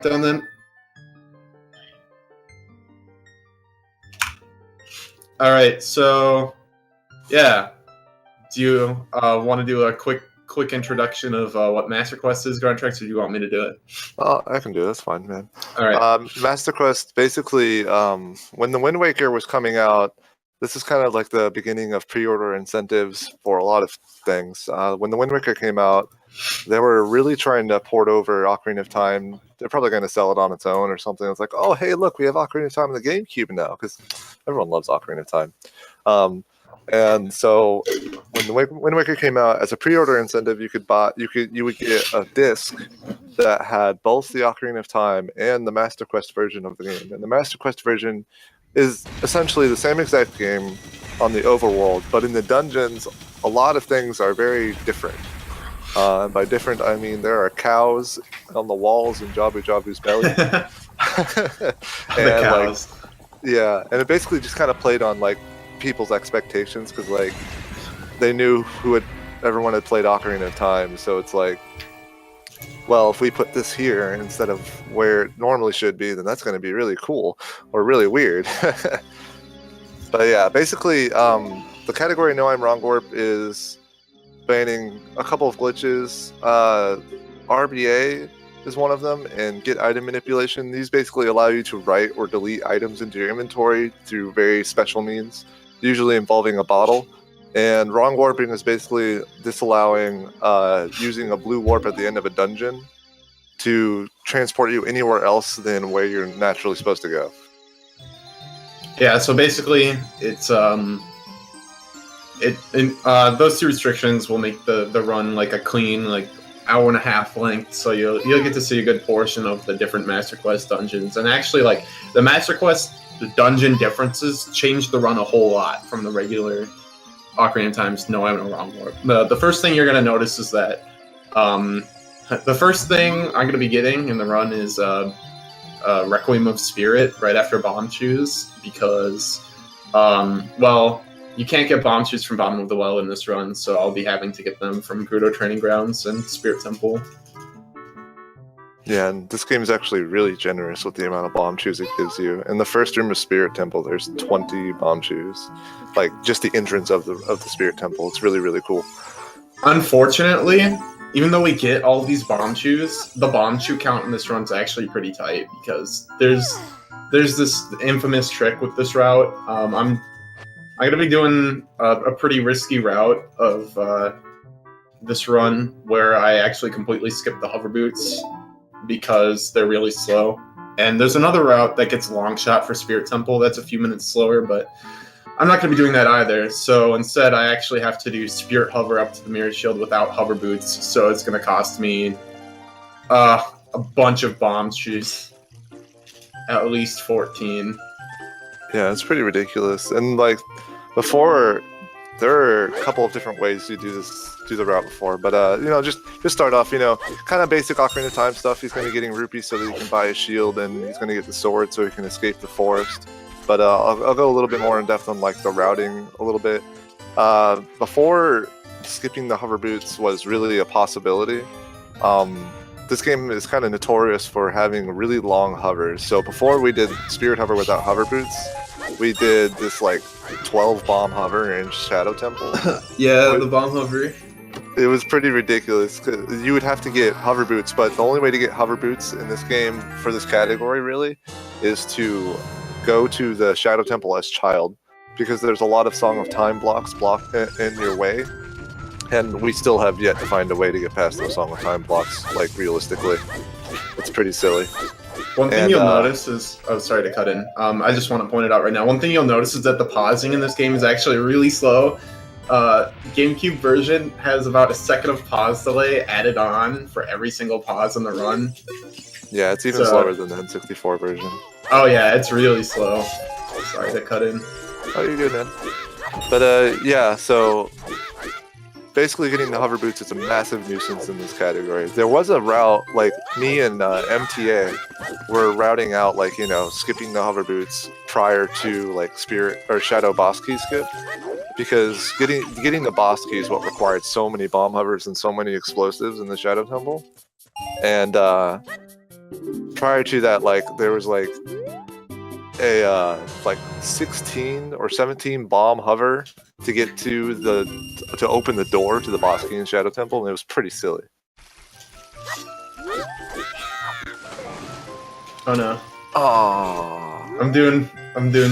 done then? All right, so yeah, do you want to do a quick introduction of what Master Quest is, Grand Treks, or do you want me to do it? I can do it. That's fine, man. All right. Master Quest, basically, when the Wind Waker was coming out, this is kind of like the beginning of pre-order incentives for a lot of things. When the Wind Waker came out, they were really trying to port over Ocarina of Time. They're probably going to sell it on its own or something. It's like, oh, hey, look, we have Ocarina of Time on the GameCube now, because everyone loves Ocarina of Time. And so when the Wind Waker came out, as a pre-order incentive, you would get a disc that had both the Ocarina of Time and the Master Quest version of the game. And the Master Quest version is essentially the same exact game on the overworld, but in the dungeons, a lot of things are very different. And by different, I mean there are cows on the walls in Jabu Jabu's belly. The cows. Yeah, and it basically just kind of played on like people's expectations, because like they knew everyone had played Ocarina of Time, so it's like, well, if we put this here instead of where it normally should be, then that's going to be really cool or really weird. But yeah, basically, the category No I'm Wrong Warp is banning a couple of glitches. RBA is one of them, and Get Item Manipulation. These basically allow you to write or delete items into your inventory through very special means, usually involving a bottle. And Wrong Warping is basically disallowing using a blue warp at the end of a dungeon to transport you anywhere else than where you're naturally supposed to go. Yeah, so basically, it's those two restrictions will make the run like a clean hour and a half length, so you'll get to see a good portion of the different Master Quest dungeons. And actually, like the Master Quest, the dungeon differences change the run a whole lot from the regular Ocarina of Time's No I'm Wrong Warp. The first thing you're going to notice is that the first thing I'm going to be getting in the run is Requiem of Spirit right after Bomb Shoes, because, well, you can't get Bomb Shoes from Bottom of the Well in this run, so I'll be having to get them from Gerudo Training Grounds and Spirit Temple. Yeah, and this game is actually really generous with the amount of bomb shoes it gives you. In the first room of Spirit Temple, there's 20 bomb shoes. Like, just the entrance of the Spirit Temple. It's really, really cool. Unfortunately, even though we get all these bomb shoes, the bomb shoe count in this run's actually pretty tight, because there's this infamous trick with this route. I'm gonna be doing a pretty risky route of this run where I actually completely skip the hover boots because they're really slow. And there's another route that gets a long shot for Spirit Temple that's a few minutes slower, but I'm not going to be doing that either. So instead, I actually have to do Spirit Hover up to the Mirror Shield without hover boots, so it's going to cost me a bunch of bomb shoes. At least 14. Yeah, it's pretty ridiculous. And like before, there are a couple of different ways to do the route before, but just start off, kind of basic Ocarina of Time stuff. He's going to be getting rupees so that he can buy a shield, and he's going to get the sword so he can escape the forest. But I'll go a little bit more in depth on like the routing a little bit. Before, skipping the hover boots was really a possibility. This game is kind of notorious for having really long hovers. So before we did Spirit Hover without hover boots, we did this like 12 bomb hover in Shadow Temple. Yeah, the bomb hover. It was pretty ridiculous. You would have to get hover boots, but the only way to get hover boots in this game for this category really is to go to the Shadow Temple as Child, because there's a lot of Song of Time blocks blocked in your way, and we still have yet to find a way to get past those Song of Time blocks, like realistically. It's pretty silly. One thing you'll notice is, oh, sorry to cut in. I just want to point it out right now. One thing you'll notice is that the pausing in this game is actually really slow. GameCube version has about a second of pause delay added on for every single pause in the run. Yeah, it's even slower than the N64 version. Oh yeah, it's really slow. Sorry to cut in. Oh, you're good, man. But yeah, so basically getting the hover boots is a massive nuisance in this category. There was a route, like me and MTA were routing out, like, skipping the hover boots prior to like Spirit or Shadow boss key skip, because getting the boss key is what required so many bomb hovers and so many explosives in the Shadow Temple. And prior to that, like there was like a like 16 or 17 bomb hover to get to to open the door to the boss key in Shadow Temple, and it was pretty silly. Oh no. Oh. I'm doing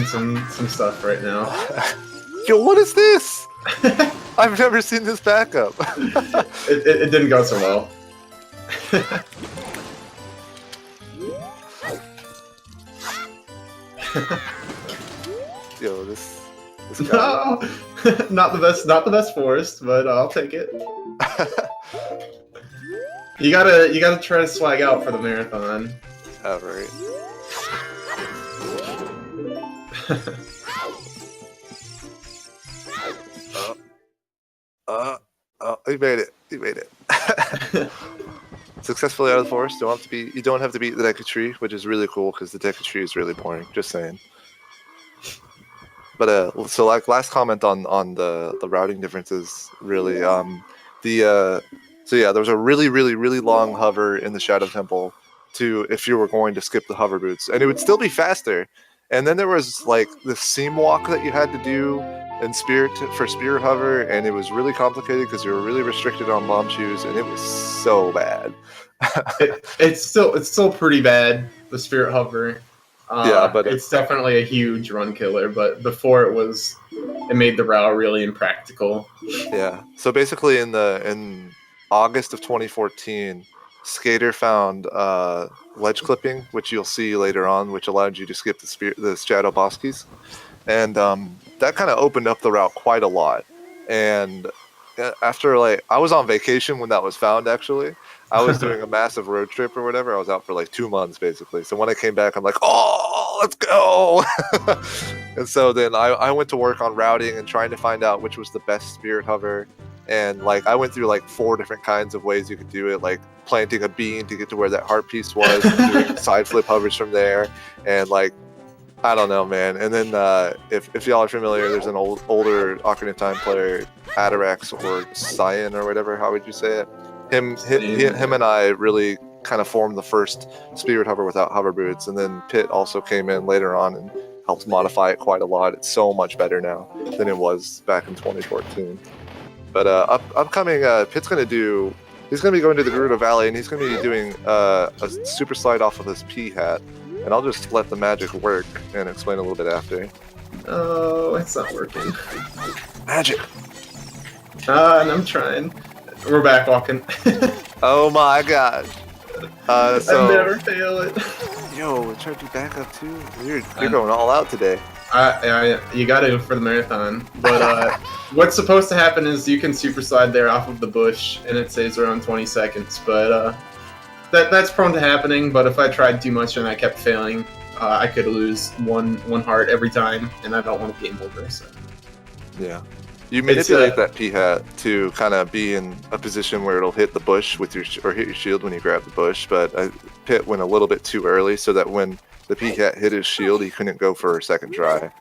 some stuff right now. Yo, what is this? I've never seen this backup. It didn't go so well. Yo, this guy. No, not the best forest, but I'll take it. You gotta try to swag out for the marathon. Oh, right. He made it. He made it. Successfully out of the forest. You don't have to beat the Deku Tree, which is really cool because the Deku Tree is really boring. Just saying. But so like last comment on the routing differences. Really, so yeah, there was a really long hover in the Shadow Temple to if you were going to skip the hover boots, and it would still be faster. And then there was like the seam walk that you had to do in Spirit hover, and it was really complicated because you were really restricted on bomb shoes, and it was so bad. It's still pretty bad, the Spirit hover. Yeah, but it's definitely a huge run killer. But before it made the route really impractical. Yeah. So basically, in August of 2014, Skater found ledge clipping, which you'll see later on, which allowed you to skip the Shadow boss keys, and that kind of opened up the route quite a lot. And after I was on vacation when that was found. Actually, I was doing a massive road trip or whatever. I was out for like 2 months basically. So when I came back, I'm like, oh, let's go. And so then I went to work on routing and trying to find out which was the best Spirit hover. And like I went through like 4 different kinds of ways you could do it, like planting a bean to get to where that heart piece was, and doing side flip hovers from there, and like I don't know, man. And then if y'all are familiar, there's an older Ocarina of Time player, Atarax or Cyan or whatever. How would you say it? Him and I really kind of formed the first Spirit hover without hover boots, and then Pit also came in later on and helped modify it quite a lot. It's so much better now than it was back in 2014. But upcoming, Pit's he's going to be going to the Gerudo Valley, and he's going to be doing a super slide off of his P hat. And I'll just let the magic work and explain a little bit after. Oh, it's not working. Magic! And I'm trying. We're back walking. Oh my gosh. So, I never fail it. Yo, it tried to back up too? You're going all out today. You got to for the marathon. But what's supposed to happen is you can super slide there off of the bush, and it saves around 20 seconds. But that's prone to happening. But if I tried too much and I kept failing, I could lose one heart every time, and I don't want to game over. So yeah, you manipulate that P hat to kind of be in a position where it'll hit the bush with or hit your shield when you grab the bush. But Pit went a little bit too early, so that when the P hat hit his shield, he couldn't go for a second try.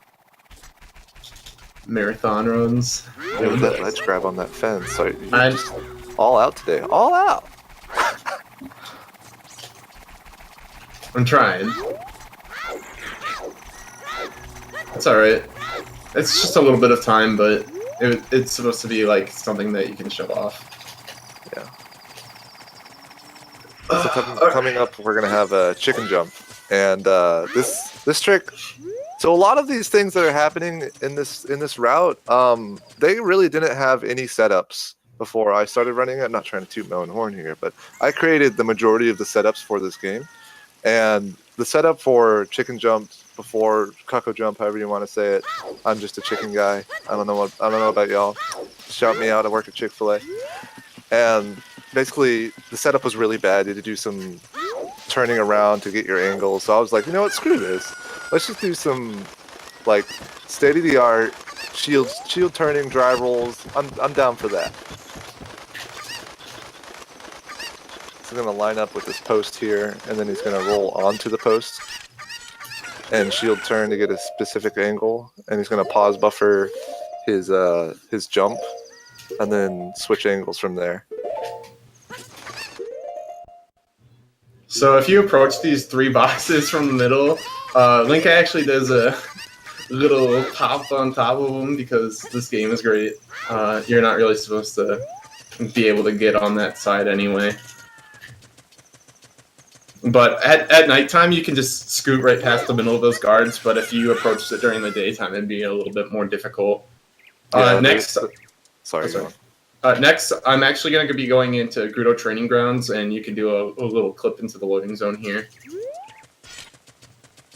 Marathon runs. Yo, that ledge grab on that fence. So you're just all out today. All out. I'm trying. It's alright. It's just a little bit of time, but it's supposed to be like something that you can show off. Yeah. So coming up, we're gonna have a chicken jump, and this trick. So a lot of these things that are happening in this route, they really didn't have any setups before I started running it. I'm not trying to toot my own horn here, but I created the majority of the setups for this game. And the setup for chicken jumps before Cuckoo jump, however you want to say it, I'm just a chicken guy. I don't know about y'all. Shout me out. I work at Chick-fil-A. And basically, the setup was really bad. You had to do some turning around to get your angle. So I was like, you know what? Screw this. Let's just do some like state-of-the-art shield turning, drive rolls. I'm down for that. He's going to line up with this post here, and then he's going to roll onto the post and shield turn to get a specific angle, and he's going to pause buffer his jump, and then switch angles from there. So if you approach these 3 boxes from the middle, Link actually does a little pop on top of them because this game is great. You're not really supposed to be able to get on that side anyway. But at nighttime, you can just scoot right past the middle of those guards, but if you approached it during the daytime, it'd be a little bit more difficult. Next, next, I'm actually going to be going into Gerudo Training Grounds, and you can do a little clip into the loading zone here.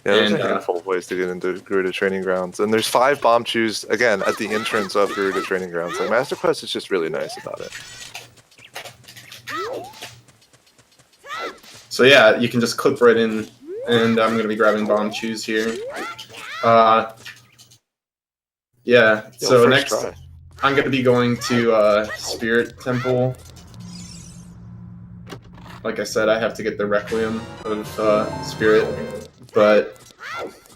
Yeah, there's a handful of ways to get into Gerudo Training Grounds. And there's 5 bomb chews, again, at the entrance of Gerudo Training Grounds. Like, Master Quest is just really nice about it. So yeah, you can just clip right in, and I'm going to be grabbing bomb chews here. Yeah, so next, I'm going to be going to Spirit Temple. Like I said, I have to get the Requiem of Spirit, but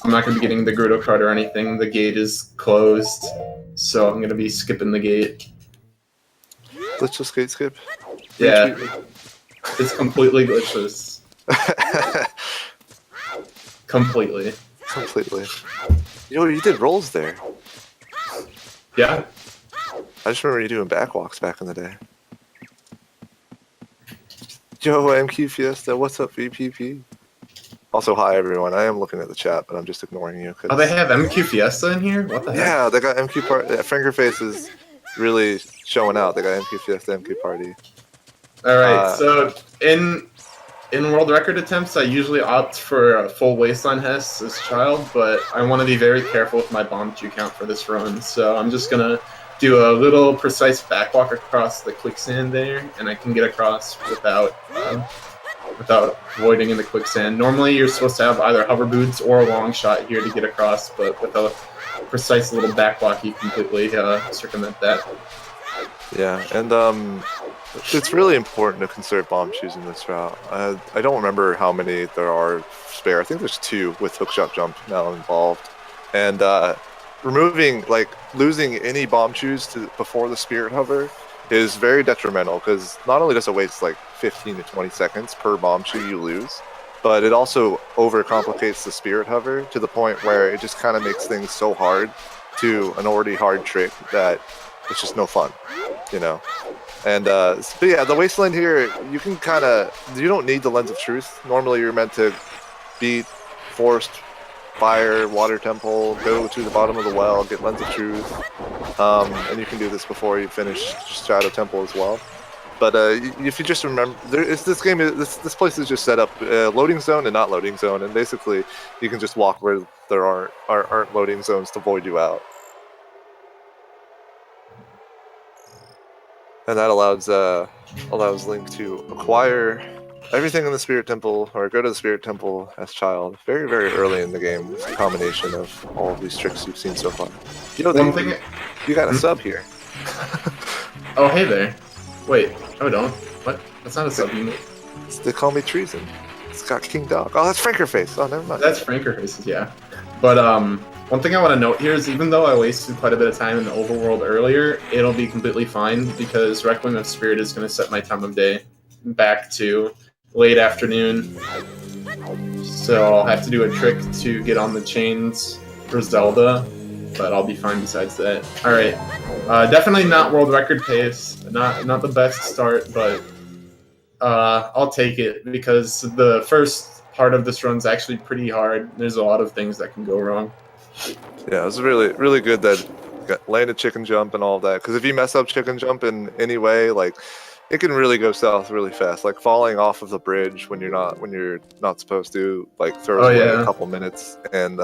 I'm not going to be getting the Gerudo card or anything. The gate is closed, so I'm going to be skipping the gate. Glitchless gate skip? Yeah, it's completely glitchless. Completely. Yo, you did rolls there. Yeah. I just remember you doing backwalks back in the day. Yo, MQ Fiesta, what's up, VPP? Also, hi everyone. I am looking at the chat, but I'm just ignoring you. Oh, they have MQ Fiesta in here? What the heck? Yeah, they got MQ Party. Yeah, Fingerface is really showing out. They got MQ Fiesta, MQ Party. Alright, so in world record attempts, I usually opt for a full waistline Hess as child, but I want to be very careful with my bomb chew count for this run, so I'm just going to do a little precise backwalk across the quicksand there, and I can get across without avoiding in the quicksand. Normally, you're supposed to have either hover boots or a long shot here to get across, but with a precise little backwalk, you completely circumvent that. Yeah, and it's really important to conserve bomb chews in this route. I don't remember how many there are spare. I think there's 2 with hookshot jump now involved. And losing any bomb chews before the spirit hover is very detrimental, because not only does it waste like 15 to 20 seconds per bomb chew you lose, but it also overcomplicates the spirit hover to the point where it just kind of makes things so hard to an already hard trick that it's just no fun, you know? And but yeah, the wasteland here, you can you don't need the Lens of Truth. Normally you're meant to beat Forest, Fire, Water Temple, go to the bottom of the well, get Lens of Truth, and you can do this before you finish Shadow Temple as well. But if you just remember, this place is just set up loading zone and not loading zone, and basically you can just walk where there aren't loading zones to void you out. And that allows Link to acquire everything in the Spirit Temple, or go to the Spirit Temple as child, very, very early in the game, with a combination of all of these tricks you've seen so far. You know, you got a sub here. Oh, hey there. Wait, no, don't. What? That's not a sub unit. They call me Treason. It's got King Dog. Oh, that's Frankerface. Oh, never mind. That's Frankerface, yeah. But one thing I want to note here is, even though I wasted quite a bit of time in the overworld earlier, it'll be completely fine, because Requiem of Spirit is going to set my time of day back to late afternoon. So I'll have to do a trick to get on the chains for Zelda, but I'll be fine besides that. Alright, definitely not world record pace, not the best start, but I'll take it, because the first part of this run's actually pretty hard. There's a lot of things that can go wrong. Yeah, it was really, really good that landed chicken jump and all of that, because if you mess up chicken jump in any way, like, it can really go south really fast. Like falling off of the bridge when you're not supposed to, like, throws away a couple minutes. And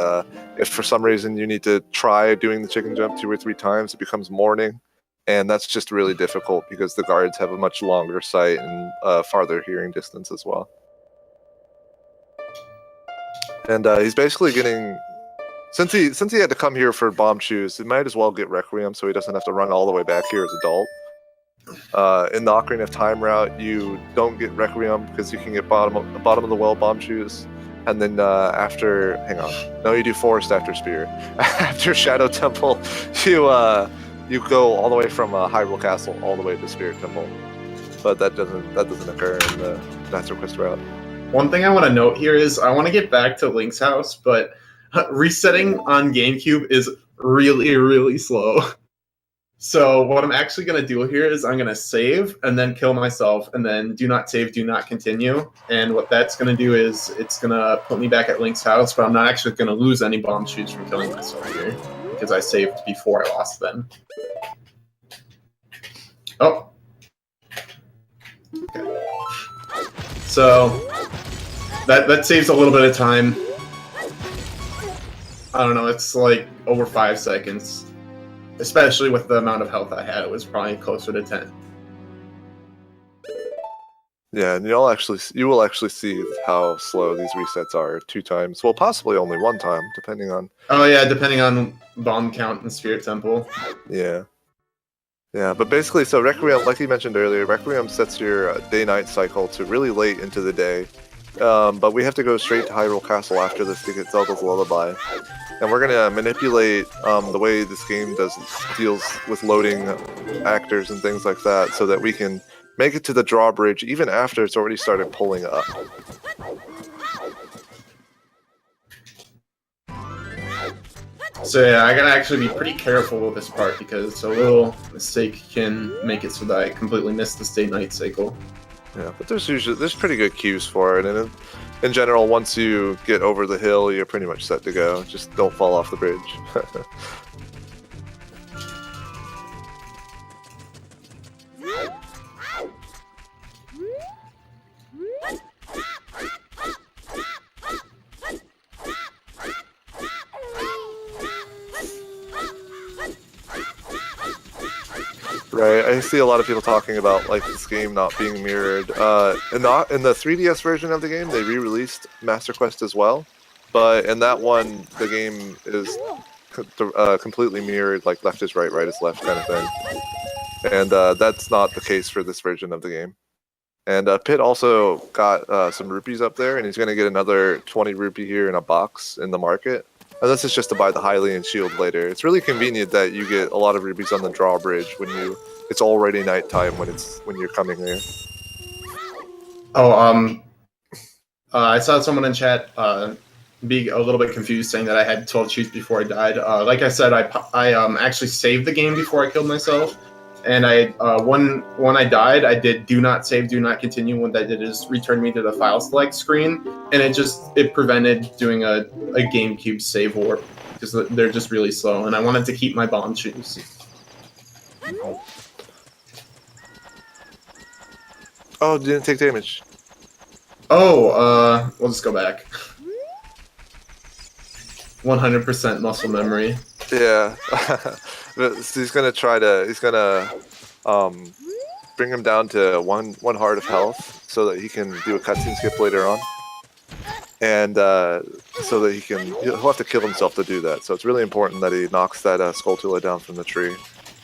if for some reason you need to try doing the chicken jump 2 or 3 times, it becomes morning, and that's just really difficult because the guards have a much longer sight and farther hearing distance as well. And he's basically getting, since he had to come here for bomb chews, he might as well get Requiem so he doesn't have to run all the way back here as adult. In the Ocarina of Time route, you don't get Requiem because you can get bottom of the well bomb chews, and then you do Forest after Spear. After Shadow Temple, you go all the way from Hyrule Castle all the way to Spirit Temple, but that doesn't occur in the Master Quest route. One thing I want to note here is I want to get back to Link's house, but resetting on GameCube is really, really slow. So what I'm actually going to do here is I'm going to save and then kill myself and then do not save, do not continue. And what that's going to do is it's going to put me back at Link's house, but I'm not actually going to lose any bomb shoots from killing myself here because I saved before I lost them. Oh. Okay. So that saves a little bit of time. I don't know, it's like over 5 seconds. Especially with the amount of health I had, it was probably closer to 10. Yeah, and you will actually see how slow these resets are 2 times. Well, possibly only 1 time, depending on. Oh yeah, depending on bomb count and Spirit Temple. Yeah. Yeah, but basically, so Requiem, like you mentioned earlier, Requiem sets your day-night cycle to really late into the day. But we have to go straight to Hyrule Castle after this to get Zelda's Lullaby. And we're going to manipulate the way this game deals with loading actors and things like that so that we can make it to the drawbridge even after it's already started pulling up. So yeah, I gotta actually be pretty careful with this part because a little mistake can make it so that I completely miss this day-night cycle. Yeah, but there's pretty good cues for it, and in general, once you get over the hill, you're pretty much set to go. Just don't fall off the bridge. Right, I see a lot of people talking about like this game not being mirrored. In the 3DS version of the game, they re-released Master Quest as well, but in that one, the game is completely mirrored, like left is right, right is left kind of thing. And that's not the case for this version of the game. And Pit also got some rupees up there, and he's going to get another 20 rupee here in a box in the market. And this is just to buy the Hylian shield later. It's really convenient that you get a lot of rupees on the drawbridge when it's already nighttime when you're coming there. Oh, I saw someone in chat be a little bit confused, saying that I had 12 shoots before I died. Like I said, I actually saved the game before I killed myself, and when I died, I did do not save, do not continue. What that did is return me to the file select screen, and it prevented doing a GameCube save warp because they're just really slow, and I wanted to keep my bomb shoes. Oh, didn't take damage. Oh, we'll just go back. 100% muscle memory. Yeah. So he's gonna bring him down to one heart of health so that he can do a cutscene skip later on, and so that he'll have to kill himself to do that. So it's really important that he knocks that Skulltula down from the tree,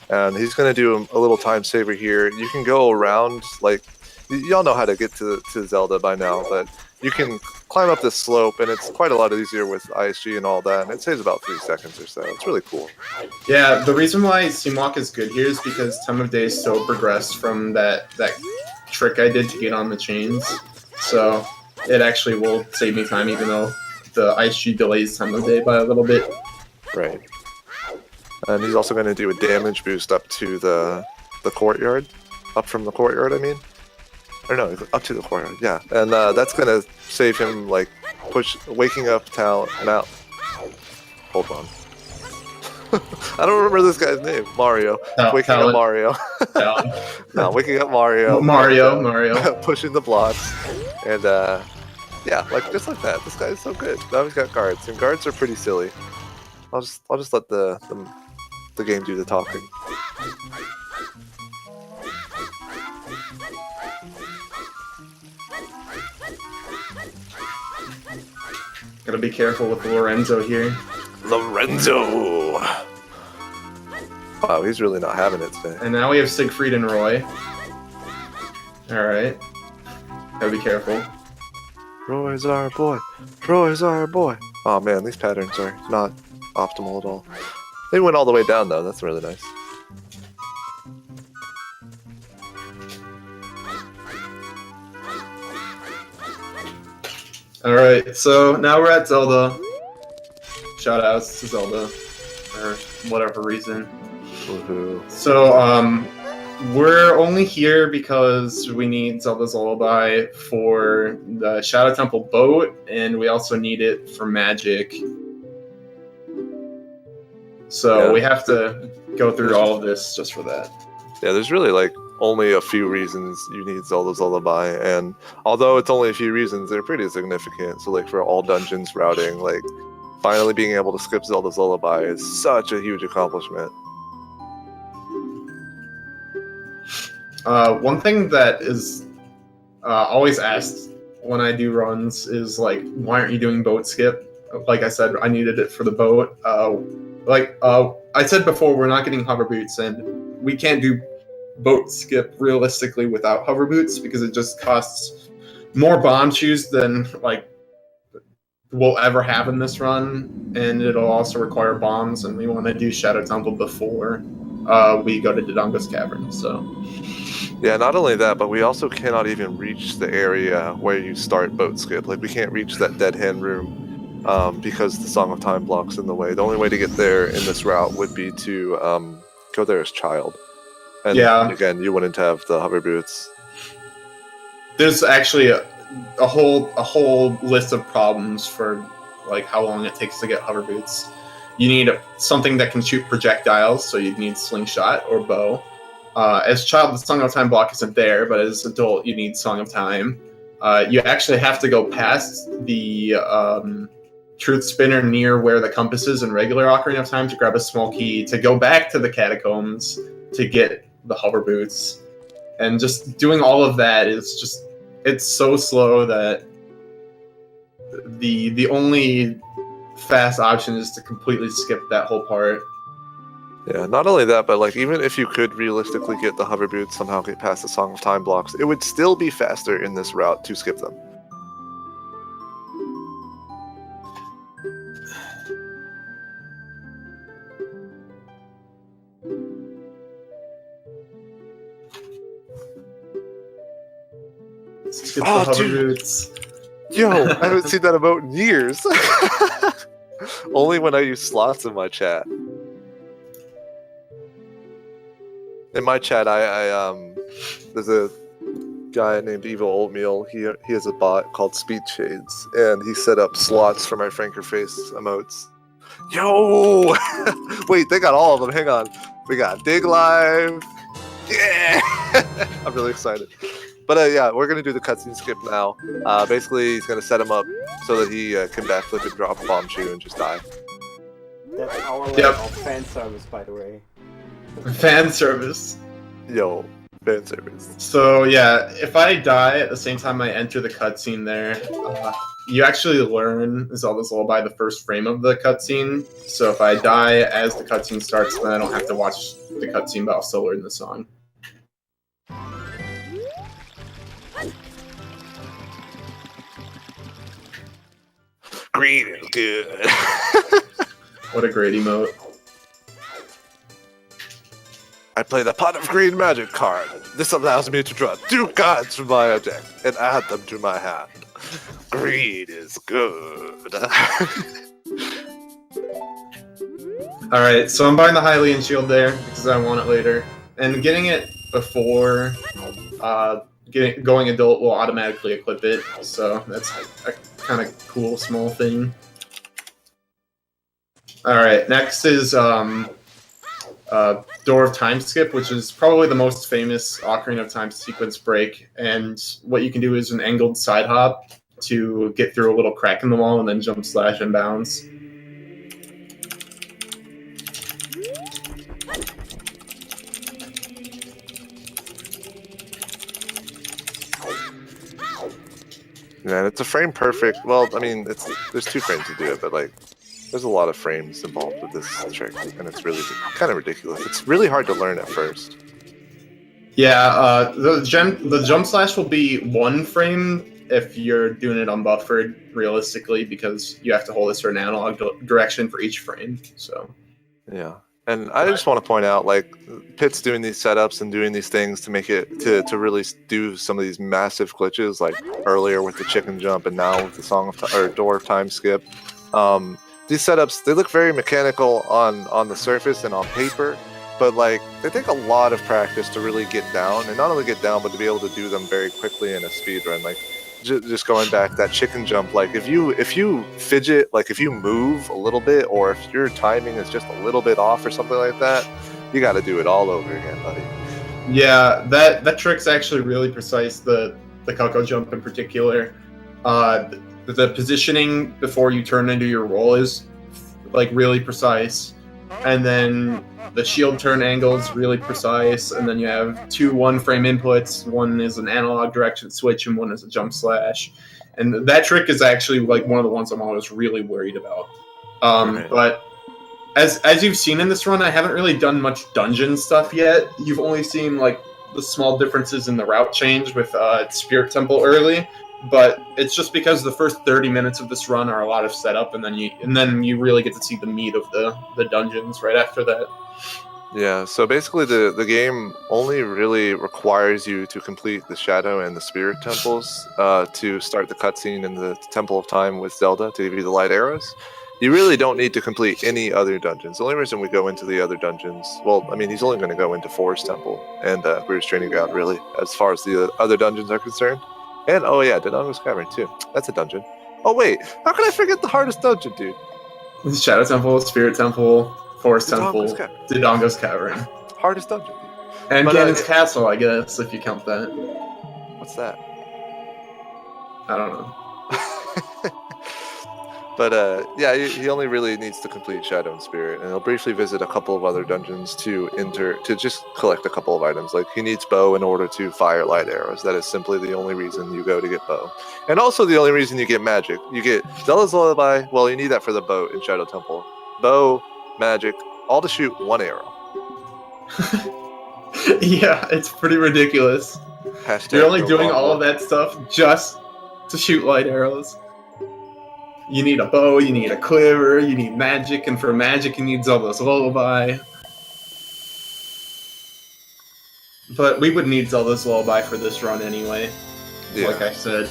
and he's gonna do a little time saver here. You can go around, like y'all know how to get to Zelda by now, but you can climb up this slope, and it's quite a lot easier with ISG and all that, and it saves about 3 seconds or so. It's really cool. Yeah, the reason why Seamwalk is good here is because Time of Day is so progressed from that trick I did to get on the chains. So it actually will save me time, even though the ISG delays Time of Day by a little bit. Right. And he's also going to do a damage boost up to the courtyard. Up from the courtyard, I mean. Or no, up to the courtyard, yeah. And that's going to save him, like, waking up now. Hold on. I don't remember this guy's name. Mario. Waking up Mario. No, waking up Mario. Mario. Pushing the blocks. And, yeah, just like that. This guy is so good. Now he's got guards. And guards are pretty silly. I'll just let the game do the talking. Gotta be careful with Lorenzo here. Lorenzo! Wow, he's really not having it today. And now we have Siegfried and Roy. Alright. Gotta be careful. Roy's our boy. Roy's our boy. Oh man, these patterns are not optimal at all. They went all the way down though, that's really nice. All right, so now we're at Zelda. Shout outs to Zelda, or whatever reason. Woohoo. So, we're only here because we need Zelda's Lullaby for the Shadow Temple boat, and we also need it for magic. So we have to go through all of this just for that. Yeah, there's really like only a few reasons you need Zelda's Lullaby, and although it's only a few reasons, they're pretty significant. So like for all dungeons routing, like finally being able to skip Zelda's Lullaby is such a huge accomplishment. One thing that is always asked when I do runs is like, why aren't you doing boat skip? Like I said, I needed it for the boat. I said before, we're not getting hover boots, and we can't do boat skip realistically without hover boots because it just costs more bomb shoes than like we'll ever have in this run, and it'll also require bombs, and we want to do Shadow Temple before we go to Dodongo's Cavern. So yeah, not only that, but we also cannot even reach the area where you start boat skip. Like we can't reach that dead hand room because the Song of Time blocks in the way. The only way to get there in this route would be to go there as child. And again, you wouldn't have the hover boots. There's actually a whole list of problems for like how long it takes to get hover boots. You need something that can shoot projectiles, so you'd need slingshot or bow. As child, the Song of Time block isn't there, but as adult, you need Song of Time. You actually have to go past the Truth Spinner near where the compass is in regular Ocarina of Time to grab a small key, to go back to the catacombs to get the hover boots. And just doing all of that is just, it's so slow that the only fast option is to completely skip that whole part. Yeah, not only that, but like even if you could realistically get the hover boots, somehow get past the Song of Time blocks, it would still be faster in this route to skip them. Skip the hover boots. Yo, I haven't seen that emote in years. Only when I use slots in my chat. In my chat, there's a guy named Evil Oatmeal. He has a bot called Speed Shades, and he set up slots for my Franker Face emotes. Yo! Wait, they got all of them. Hang on. We got Dig Live. Yeah! I'm really excited. But yeah, we're going to do the cutscene skip now. Basically, he's going to set him up so that he can backflip and drop a bomb shoe and just die. That's our level of fan service, by the way. Fan service. Yo, fan service. So yeah, if I die at the same time I enter the cutscene there, you actually learn Zelda's Lullaby the first frame of the cutscene. So if I die as the cutscene starts, then I don't have to watch the cutscene, but I'll still learn the song. Green is good. What a great emote. I play the Pot of Green Magic card. This allows me to draw 2 cards from my deck and add them to my hand. Green is good. Alright, so I'm buying the Hylian shield there because I want it later. And getting it before going adult will automatically equip it, so that's a kind of cool small thing. Alright, next is Door of Time Skip, which is probably the most famous Ocarina of Time sequence break, and what you can do is an angled side hop to get through a little crack in the wall and then jump, slash, and bounce. Yeah, it's a frame perfect. Well, I mean, there's 2 frames to do it, but like, there's a lot of frames involved with this trick, and it's really kind of ridiculous. It's really hard to learn at first. Yeah, the jump slash will be 1 frame if you're doing it unbuffered, realistically, because you have to hold a certain analog direction for each frame. So yeah, And I just want to point out, like, Pit's doing these setups and doing these things to make it to really do some of these massive glitches, like earlier with the chicken jump and now with the door of time skip. These setups, they look very mechanical on the surface and on paper, but like they take a lot of practice to really get down, and not only get down, but to be able to do them very quickly in a speed run. Like just going back, that chicken jump, like if you fidget, like if you move a little bit, or if your timing is just a little bit off or something like that, you got to do it all over again, buddy. Yeah, that trick's actually really precise. The Coco jump in particular, the positioning before you turn into your roll is like really precise, and then the shield turn angle is really precise, and then you have two one-frame inputs. One is an analog direction switch, and one is a jump slash. And that trick is actually like one of the ones I'm always really worried about. Right. But as you've seen in this run, I haven't really done much dungeon stuff yet. You've only seen like the small differences in the route change with Spirit Temple early. But it's just because the first 30 minutes of this run are a lot of setup, and then you really get to see the meat of the dungeons right after that. Yeah, so basically the game only really requires you to complete the Shadow and the Spirit Temples to start the cutscene in the Temple of Time with Zelda to give you the light arrows. You really don't need to complete any other dungeons. The only reason we go into the other dungeons, well, I mean, he's only going to go into Forest Temple and Bruce Training Ground, really, as far as the other dungeons are concerned. And, oh yeah, Dodongo's Cavern, too. That's a dungeon. Oh, wait, how can I forget the hardest dungeon, dude? Shadow Temple, Spirit Temple, Forest Dodongo's Temple, Cavern. Dodongo's Cavern. Hardest dungeon. And Ganon's Castle, I guess, if you count that. What's that? I don't know. But yeah, he only really needs to complete Shadow and Spirit, and he'll briefly visit a couple of other dungeons to just collect a couple of items. Like he needs bow in order to fire light arrows. That is simply the only reason you go to get bow, and also the only reason you get magic. You get Zelda's Lullaby. Well, you need that for the bow in Shadow Temple. Bow, magic, all to shoot one arrow. Yeah, it's pretty ridiculous. You're only doing all of that stuff just to shoot light arrows. You need a bow, you need a quiver, you need magic, and for magic you need Zelda's Lullaby. But we would need Zelda's Lullaby for this run anyway, like I said.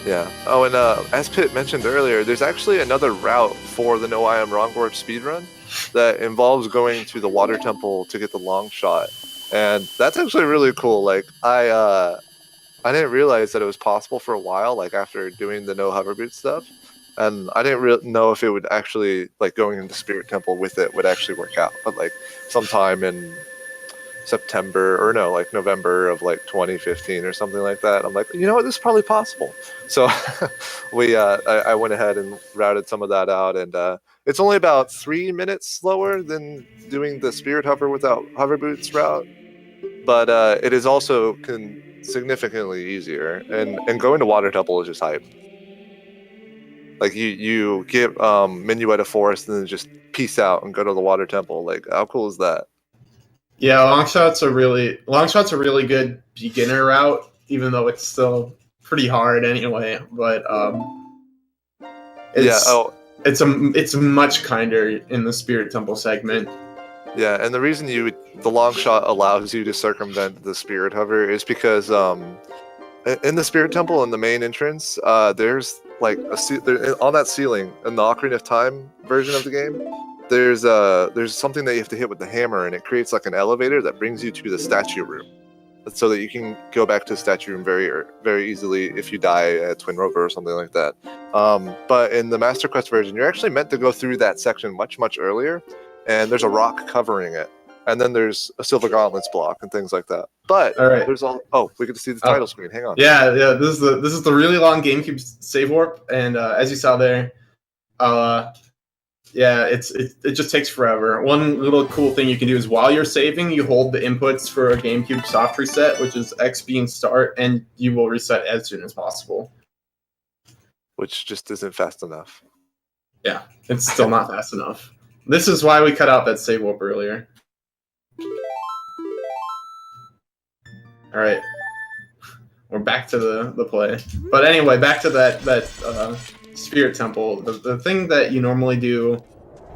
Yeah. Oh, and as Pit mentioned earlier, there's actually another route for the No I Am Wrong Board speedrun that involves going to the Water Temple to get the long shot. And that's actually really cool. Like, I didn't realize that it was possible for a while, like after doing the no hover boot stuff. And I didn't really know if it would actually, like, going into Spirit Temple with it would actually work out. But, like, sometime in November of, like, 2015 or something like that, I'm like, you know what, this is probably possible. So I went ahead and routed some of that out. And it's only about 3 minutes slower than doing the Spirit Hover without hover boots route. But it is also significantly easier. And going to Water Temple is just hype. Like you get Minuet of Forest and then just peace out and go to the Water Temple. Like, how cool is that? Yeah, long shot's a really good beginner route, even though it's still pretty hard anyway. But it's much kinder in the Spirit Temple segment. Yeah, and the reason the long shot allows you to circumvent the Spirit Hover is because in the Spirit Temple, in the main entrance, there's like on that ceiling in the Ocarina of Time version of the game, there's something that you have to hit with the hammer, and it creates like an elevator that brings you to the statue room, so that you can go back to the statue room very, very easily if you die at Twinrova or something like that. But in the Master Quest version, you're actually meant to go through that section much, much earlier, and there's a rock covering it. And then there's a Silver Gauntlets block and things like that. But there's we get to see the title screen. Hang on. Yeah. This is the really long GameCube save warp, and as you saw there, it just takes forever. One little cool thing you can do is while you're saving, you hold the inputs for a GameCube soft reset, which is X being start, and you will reset as soon as possible. Which just isn't fast enough. Yeah, it's still not fast enough. This is why we cut out that save warp earlier. All right, we're back to the play. But anyway, back to that Spirit Temple. The thing that you normally do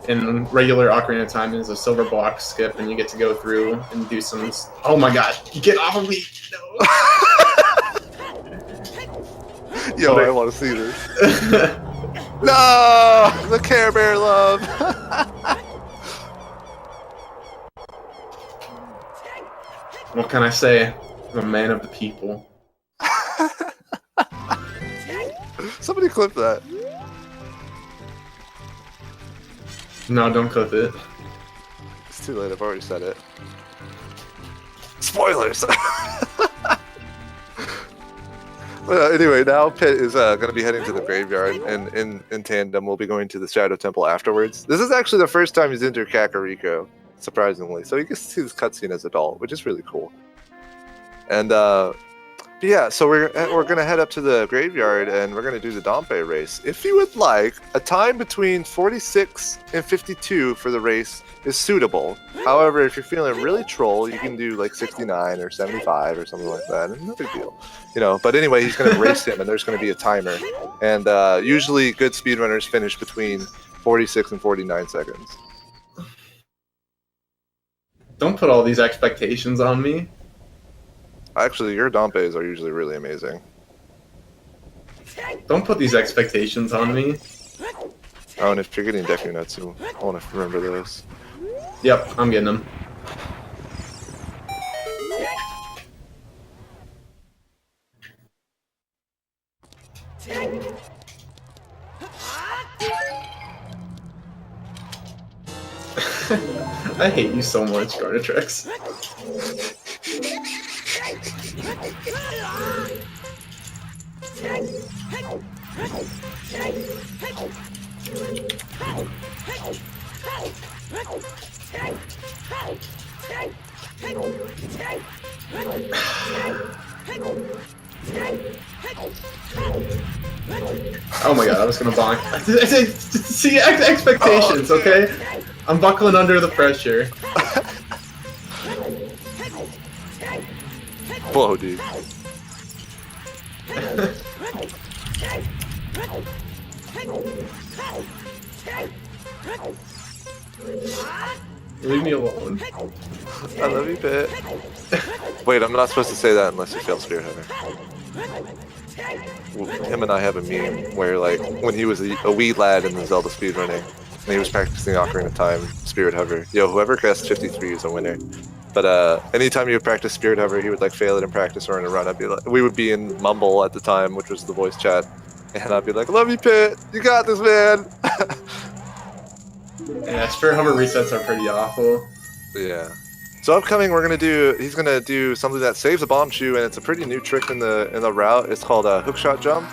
in regular Ocarina of Time is a silver block skip, and you get to go through and do some. Oh my god! Get off of me! No. Yo, I want to see this. No, the Care Bear love. What can I say? I'm a man of the people. Somebody clip that. No, don't clip it. It's too late. I've already said it. Spoilers. Anyway, now Pit is going to be heading to the graveyard, and in tandem, we'll be going to the Shadow Temple afterwards. This is actually the first time he's entered Kakariko, surprisingly. So he gets to see this cutscene as adult, which is really cool. And but yeah, so we're going to head up to the graveyard, and we're going to do the Dompe race. If you would like, a time between 46 and 52 for the race is suitable. However, if you're feeling really troll, you can do like 69 or 75 or something like that. No big deal, you know. But anyway, he's going to race him, and there's going to be a timer. And usually, good speedrunners finish between 46 and 49 seconds. Don't put all these expectations on me. Actually, your Dompes are usually really amazing. Don't put these expectations on me. Oh, and if you're getting Deku Natsu, I want to remember those. Yep, I'm getting them. I hate you so much, Garnatrix. Oh my god, I was gonna bonk. See, expectations, okay? I'm buckling under the pressure. Whoa, dude. Leave me alone. I love you, Pit. Wait, I'm not supposed to say that unless you fail Spirit Hover. Him and I have a meme where, like, when he was a wee lad in the Zelda speedrunning, and he was practicing Ocarina of Time, Spirit Hover. Yo, whoever guessed 53 is a winner. But anytime you would practice Spirit Hover, he would like fail it in practice or in a run. I'd be like, we would be in Mumble at the time, which was the voice chat, and I'd be like, "Love you, Pit. You got this, man." Yeah, Spirit Hover resets are pretty awful. Yeah. So upcoming, he's gonna do something that saves a bomb chew, and it's a pretty new trick in the route. It's called a hookshot jump.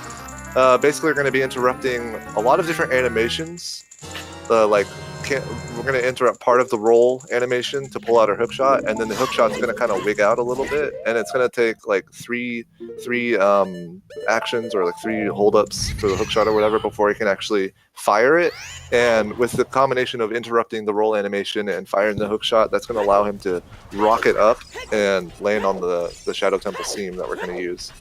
Basically, we're gonna be interrupting a lot of different animations. We're going to interrupt part of the roll animation to pull out our hookshot, and then the hookshot's going to kind of wig out a little bit, and it's going to take like three actions or like 3 holdups for the hookshot or whatever before he can actually fire it. And with the combination of interrupting the roll animation and firing the hookshot, that's going to allow him to rocket up and land on the Shadow Temple seam that we're going to use.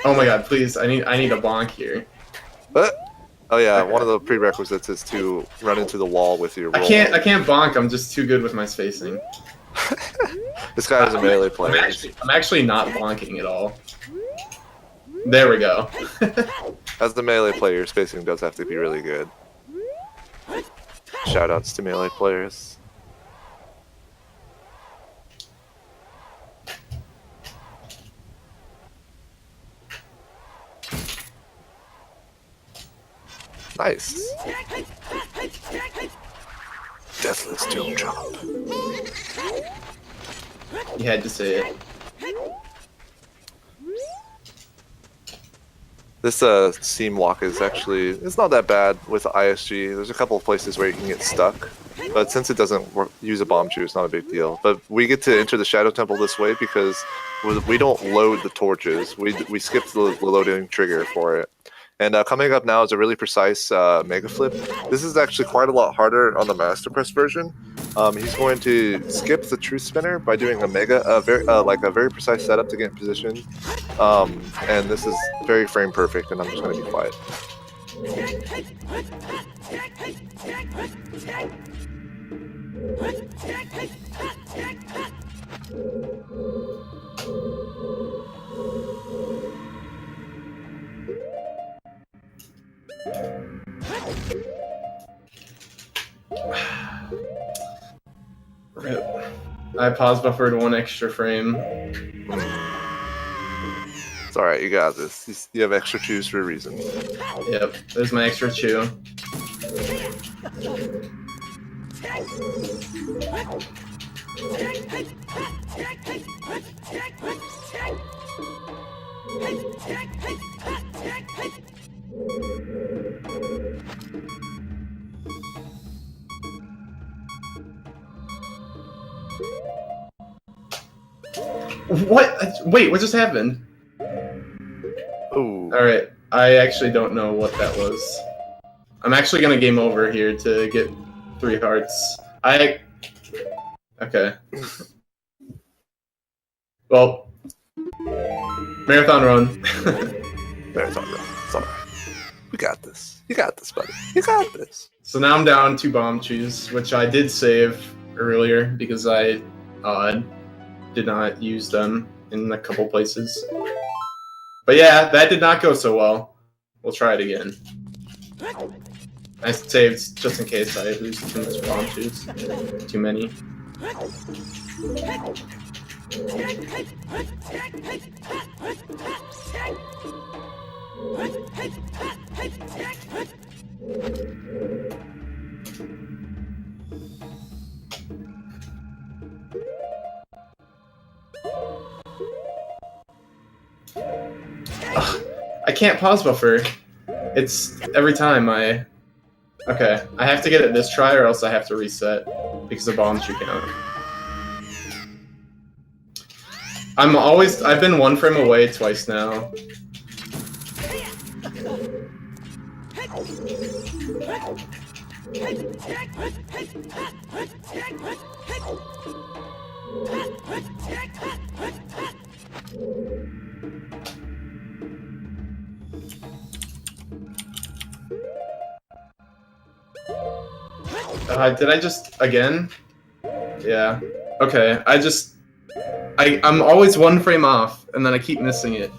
Oh my god, please, I need a bonk here. But oh yeah, one of the prerequisites is to run into the wall with your roll. I can't bonk, I'm just too good with my spacing. This guy is a melee player. I'm actually not bonking at all. There we go. As the melee player, your spacing does have to be really good. Shoutouts to melee players. Nice. Deathless Tomb Chop. You had to say it. This seam walk is actually, it's not that bad with the ISG. There's a couple of places where you can get stuck, but since it doesn't use a bomb chew, it's not a big deal. But we get to enter the Shadow Temple this way because we don't load the torches. We skip the loading trigger for it. And coming up now is a really precise Mega Flip. This is actually quite a lot harder on the Master Press version. He's going to skip the Truth Spinner by doing a very precise setup to get in position. And this is very frame perfect, and I'm just going to be quiet. Rip. I pause buffered 1 extra frame. It's alright, you got this. You have extra chews for a reason. Yep, there's my extra chew. What? Wait, what just happened? Ooh. Alright, I actually don't know what that was. I'm actually gonna game over here to get 3 hearts. Okay. Well, marathon run. Marathon run. It's alright. We got this. You got this, buddy. You got this. So now I'm down 2 bomb chews, which I did save earlier because I did not use them in a couple places. But yeah, that did not go so well. We'll try it again. I saved just in case I lose too much bomb chews. Too many. Ugh, I can't pause buffer. It's every time Okay, I have to get it this try or else I have to reset because the bomb shoot count. I've been 1 frame away twice now. Did I just again? Yeah. Okay. I'm always 1 frame off, and then I keep missing it.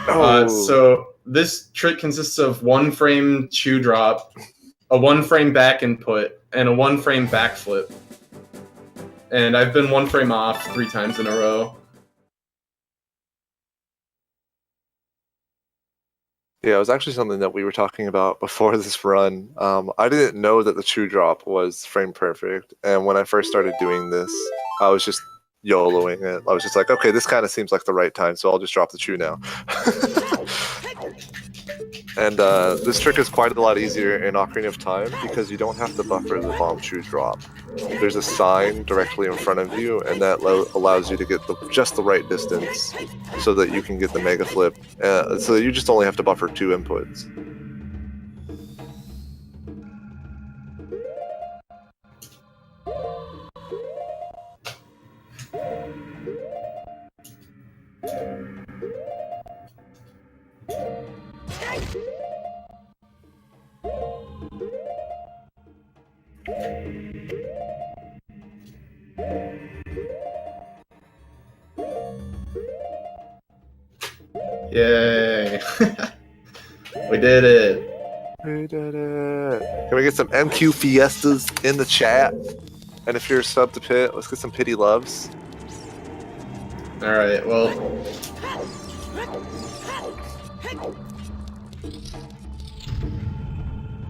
So this trick consists of 1 frame chew drop, a 1 frame back input, and a 1 frame backflip. And I've been 1 frame off 3 times in a row. Yeah, it was actually something that we were talking about before this run. I didn't know that the chew drop was frame perfect, and when I first started doing this, I was just YOLOing it. I was just like, okay, this kind of seems like the right time, so I'll just drop the chew now. And this trick is quite a lot easier in Ocarina of Time because you don't have to buffer the bomb chew drop. There's a sign directly in front of you, and that allows you to get just the right distance so that you can get the mega flip. So you just only have to buffer 2 inputs. Yay! We did it. We did it. Can we get some MQ Fiestas in the chat? And if you're sub to Pit, let's get some Pity loves. Alright, well.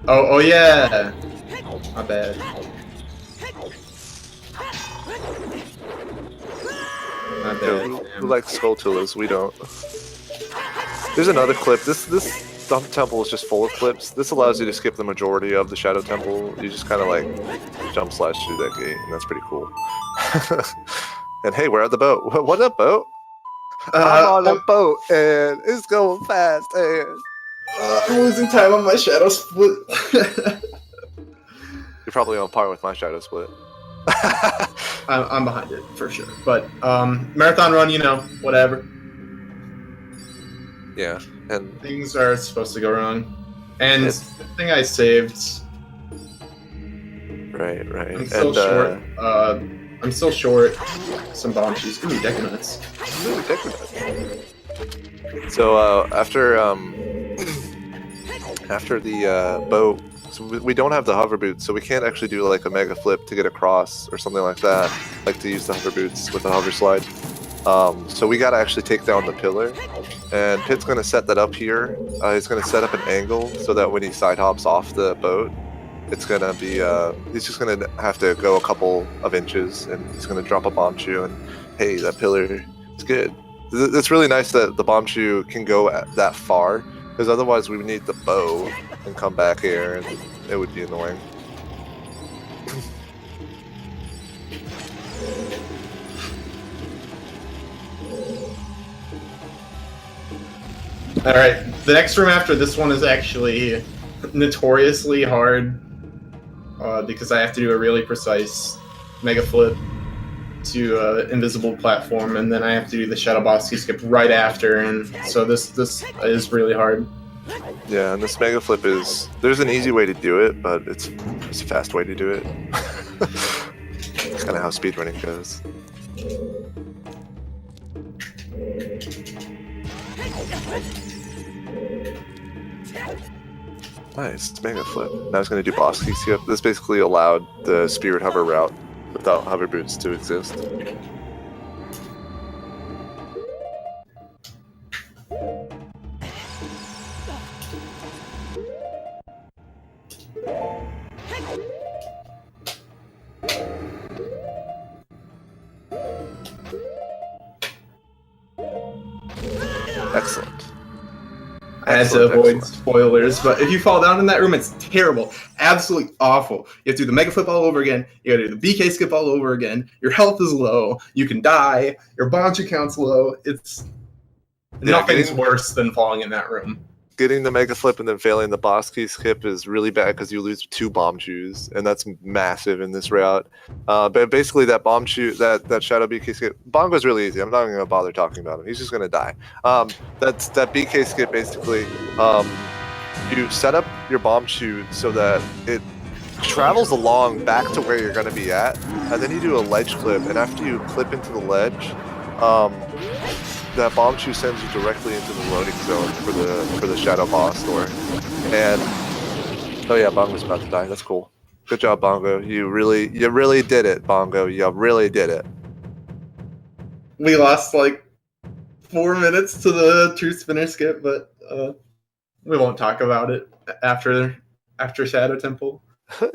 Oh yeah! My bad. My bad. Who likes Skulltulas? We don't. There's another clip. This temple is just full of clips. This allows you to skip the majority of the Shadow Temple. You just kind of like jump slash through that gate, and that's pretty cool. And hey, we're at the boat. What up, boat? I'm on a boat, and it's going fast, and I'm losing time on my shadow split. You're probably on par with my Shadow Split. I'm behind it for sure, but marathon run, you know, whatever. Yeah, and Things are supposed to go wrong. And It's- the thing I saved. Right. I'm still short. I'm still short some bomb shoes. Ooh, Deconuts. So after the boat, so we don't have the hover boots, so we can't actually do like a mega flip to get across or something like that. Like to use the hover boots with the hover slide. So we gotta actually take down the pillar, and Pit's gonna set that up here. He's gonna set up an angle so that when he side hops off the boat, it's gonna be he's just gonna have to go a couple of inches, and he's gonna drop a bomb shoe, and hey, that pillar is good. It's really nice that the bomb shoe can go that far, because otherwise we would need the bow and come back here, and it would be annoying. All right, the next room after this one is actually notoriously hard because I have to do a really precise mega flip to invisible platform, and then I have to do the Shadow Boss skip right after, and so this is really hard. Yeah, and this mega flip is, there's an easy way to do it, but it's a fast way to do it. It's kind of how speedrunning goes. Nice, mega flip. Now I was going to do boss key skip. This basically allowed the spirit hover route without hover boots to exist. Excellent. I had to avoid spoilers, but if you fall down in that room, it's terrible. Absolutely awful. You have to do the mega flip all over again. You gotta do the BK skip all over again. Your health is low. You can die. Your bounce count's low. It's nothing's worse than falling in that room. Getting the mega flip and then failing the boss key skip is really bad because you lose 2 bomb shoes, and that's massive in this route. But basically, that bomb shoe, that shadow BK skip, Bongo's really easy. I'm not even gonna bother talking about him. He's just gonna die. That BK skip basically, you set up your bomb shoe so that it travels along back to where you're gonna be at, and then you do a ledge clip. And after you clip into the ledge, that bomb shoe sends you directly into the loading zone for the shadow boss door. And oh yeah, Bongo's about to die. That's cool. Good job, Bongo. You really did it, Bongo. You really did it. We lost like 4 minutes to the true spinner skip, but we won't talk about it after Shadow Temple. So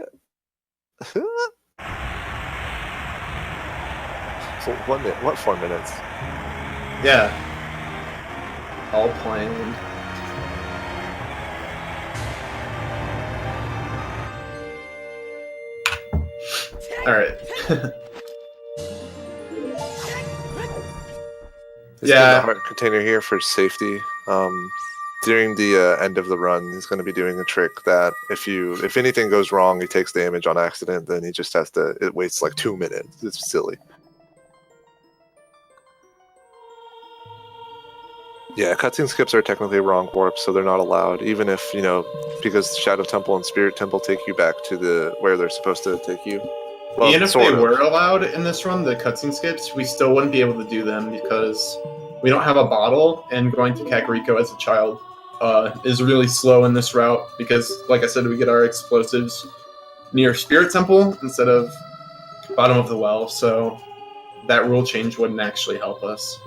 what 4 minutes? Yeah. All planned. Alright. Yeah. The heart container here for safety. During the end of the run, he's going to be doing a trick that if anything goes wrong, he takes damage on accident, then he just has to, it waits like 2 minutes. It's silly. Yeah, cutscene skips are technically wrong warps, so they're not allowed, even if, because Shadow Temple and Spirit Temple take you back to where they're supposed to take you. Well, even if they were allowed in this run, the cutscene skips, we still wouldn't be able to do them because we don't have a bottle, and going to Kakariko as a child is really slow in this route because, like I said, we get our explosives near Spirit Temple instead of bottom of the well, so that rule change wouldn't actually help us.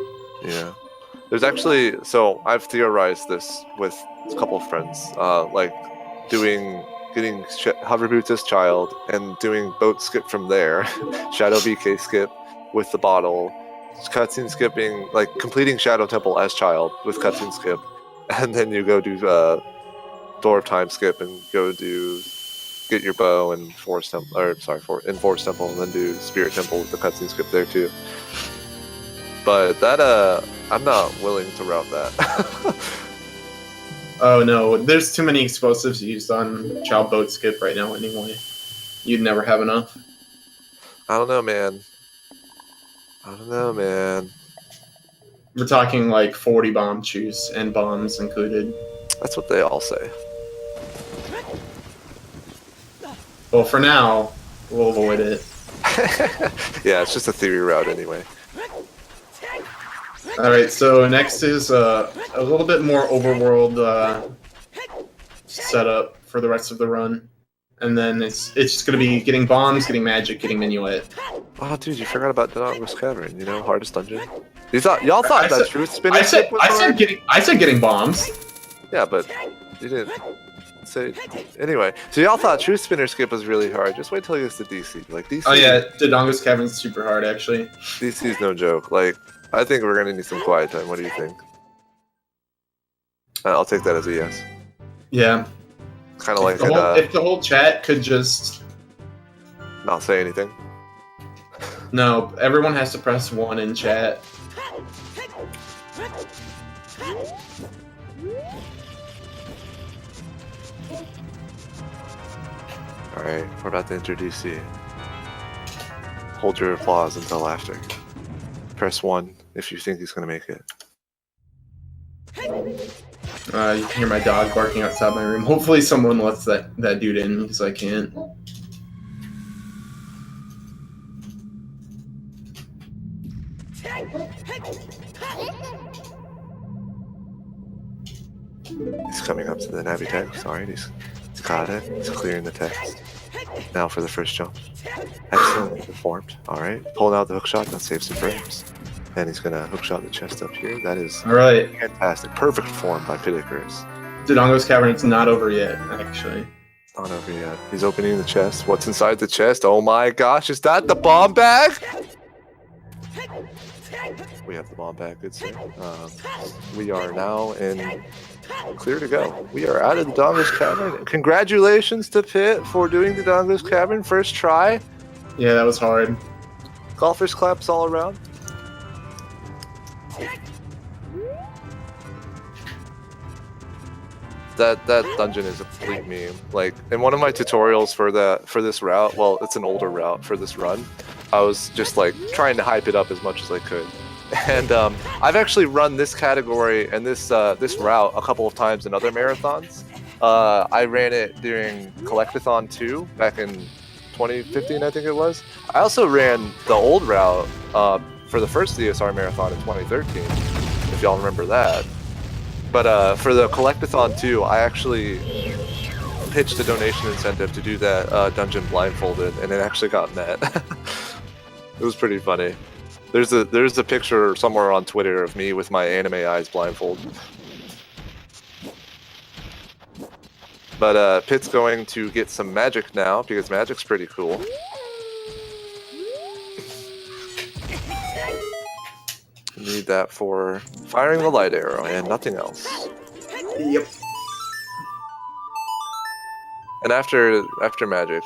Yeah. There's actually, so I've theorized this with a couple of friends, like getting hover boots as child and doing boat skip from there, Shadow BK skip with the bottle, cutscene skipping, like completing Shadow Temple as child with cutscene skip, and then you go do Door of Time skip and go get your bow and Forest Temple, in Forest Temple, and then do Spirit Temple with the cutscene skip there too. But that, I'm not willing to route that. Oh no, there's too many explosives used on child boat skip right now anyway. You'd never have enough. I don't know, man. We're talking like 40 bomb chews and bombs included. That's what they all say. Well, for now, we'll avoid it. Yeah, it's just a theory route anyway. Alright, so next is a little bit more overworld setup for the rest of the run. And then it's just going to be getting bombs, getting magic, getting Minuet. Oh, dude, you forgot about Dodongo's Cavern, you know, hardest dungeon. Y'all thought that truth spinner I said getting bombs. Yeah, but you didn't say. Anyway, so y'all thought truth spinner skip was really hard. Just wait till you get to DC. Like DC. Oh yeah, Dodongo's Cavern's super hard actually. DC's no joke. Like, I think we're gonna need some quiet time. What do you think? I'll take that as a yes. Yeah. Kind of like if the whole chat could just not say anything. No, everyone has to press 1 in chat. Alright, we're about to enter DC. Hold your applause until after. Press 1 if you think he's gonna make it. You can hear my dog barking outside my room. Hopefully someone lets that dude in, because I can't. He's coming up to the Navi text. Alright, he's got it. He's clearing the text. Now for the first jump. Excellent performed. Alright, pulling out the hookshot, that saves some frames. And he's gonna hookshot the chest up here. That is alright. Fantastic. Perfect form by Pitikers. Dodongo's Cavern, it's not over yet, actually. Not over yet. He's opening the chest. What's inside the chest? Oh my gosh, is that the bomb bag? We have the bomb bag, good sir. We are now in clear to go. We are out of the Dodongo's Cavern. Congratulations to Pit for doing the Dodongo's Cavern first try. Yeah, that was hard. Golfers claps all around. That dungeon is a complete meme. Like in one of my tutorials for this route, well, it's an older route for this run. I was just like trying to hype it up as much as I could. And I've actually run this category and this route a couple of times in other marathons. I ran it during Collectathon 2 back in 2015, I think it was. I also ran the old route for the first ZSR marathon in 2013, if y'all remember that. But for the Collectathon 2, I actually pitched a donation incentive to do that dungeon blindfolded, and it actually got met. It was pretty funny. There's a picture somewhere on Twitter of me with my anime eyes blindfolded. But Pit's going to get some magic now, because magic's pretty cool. Need that for firing the light arrow and nothing else. Yep. And after magic,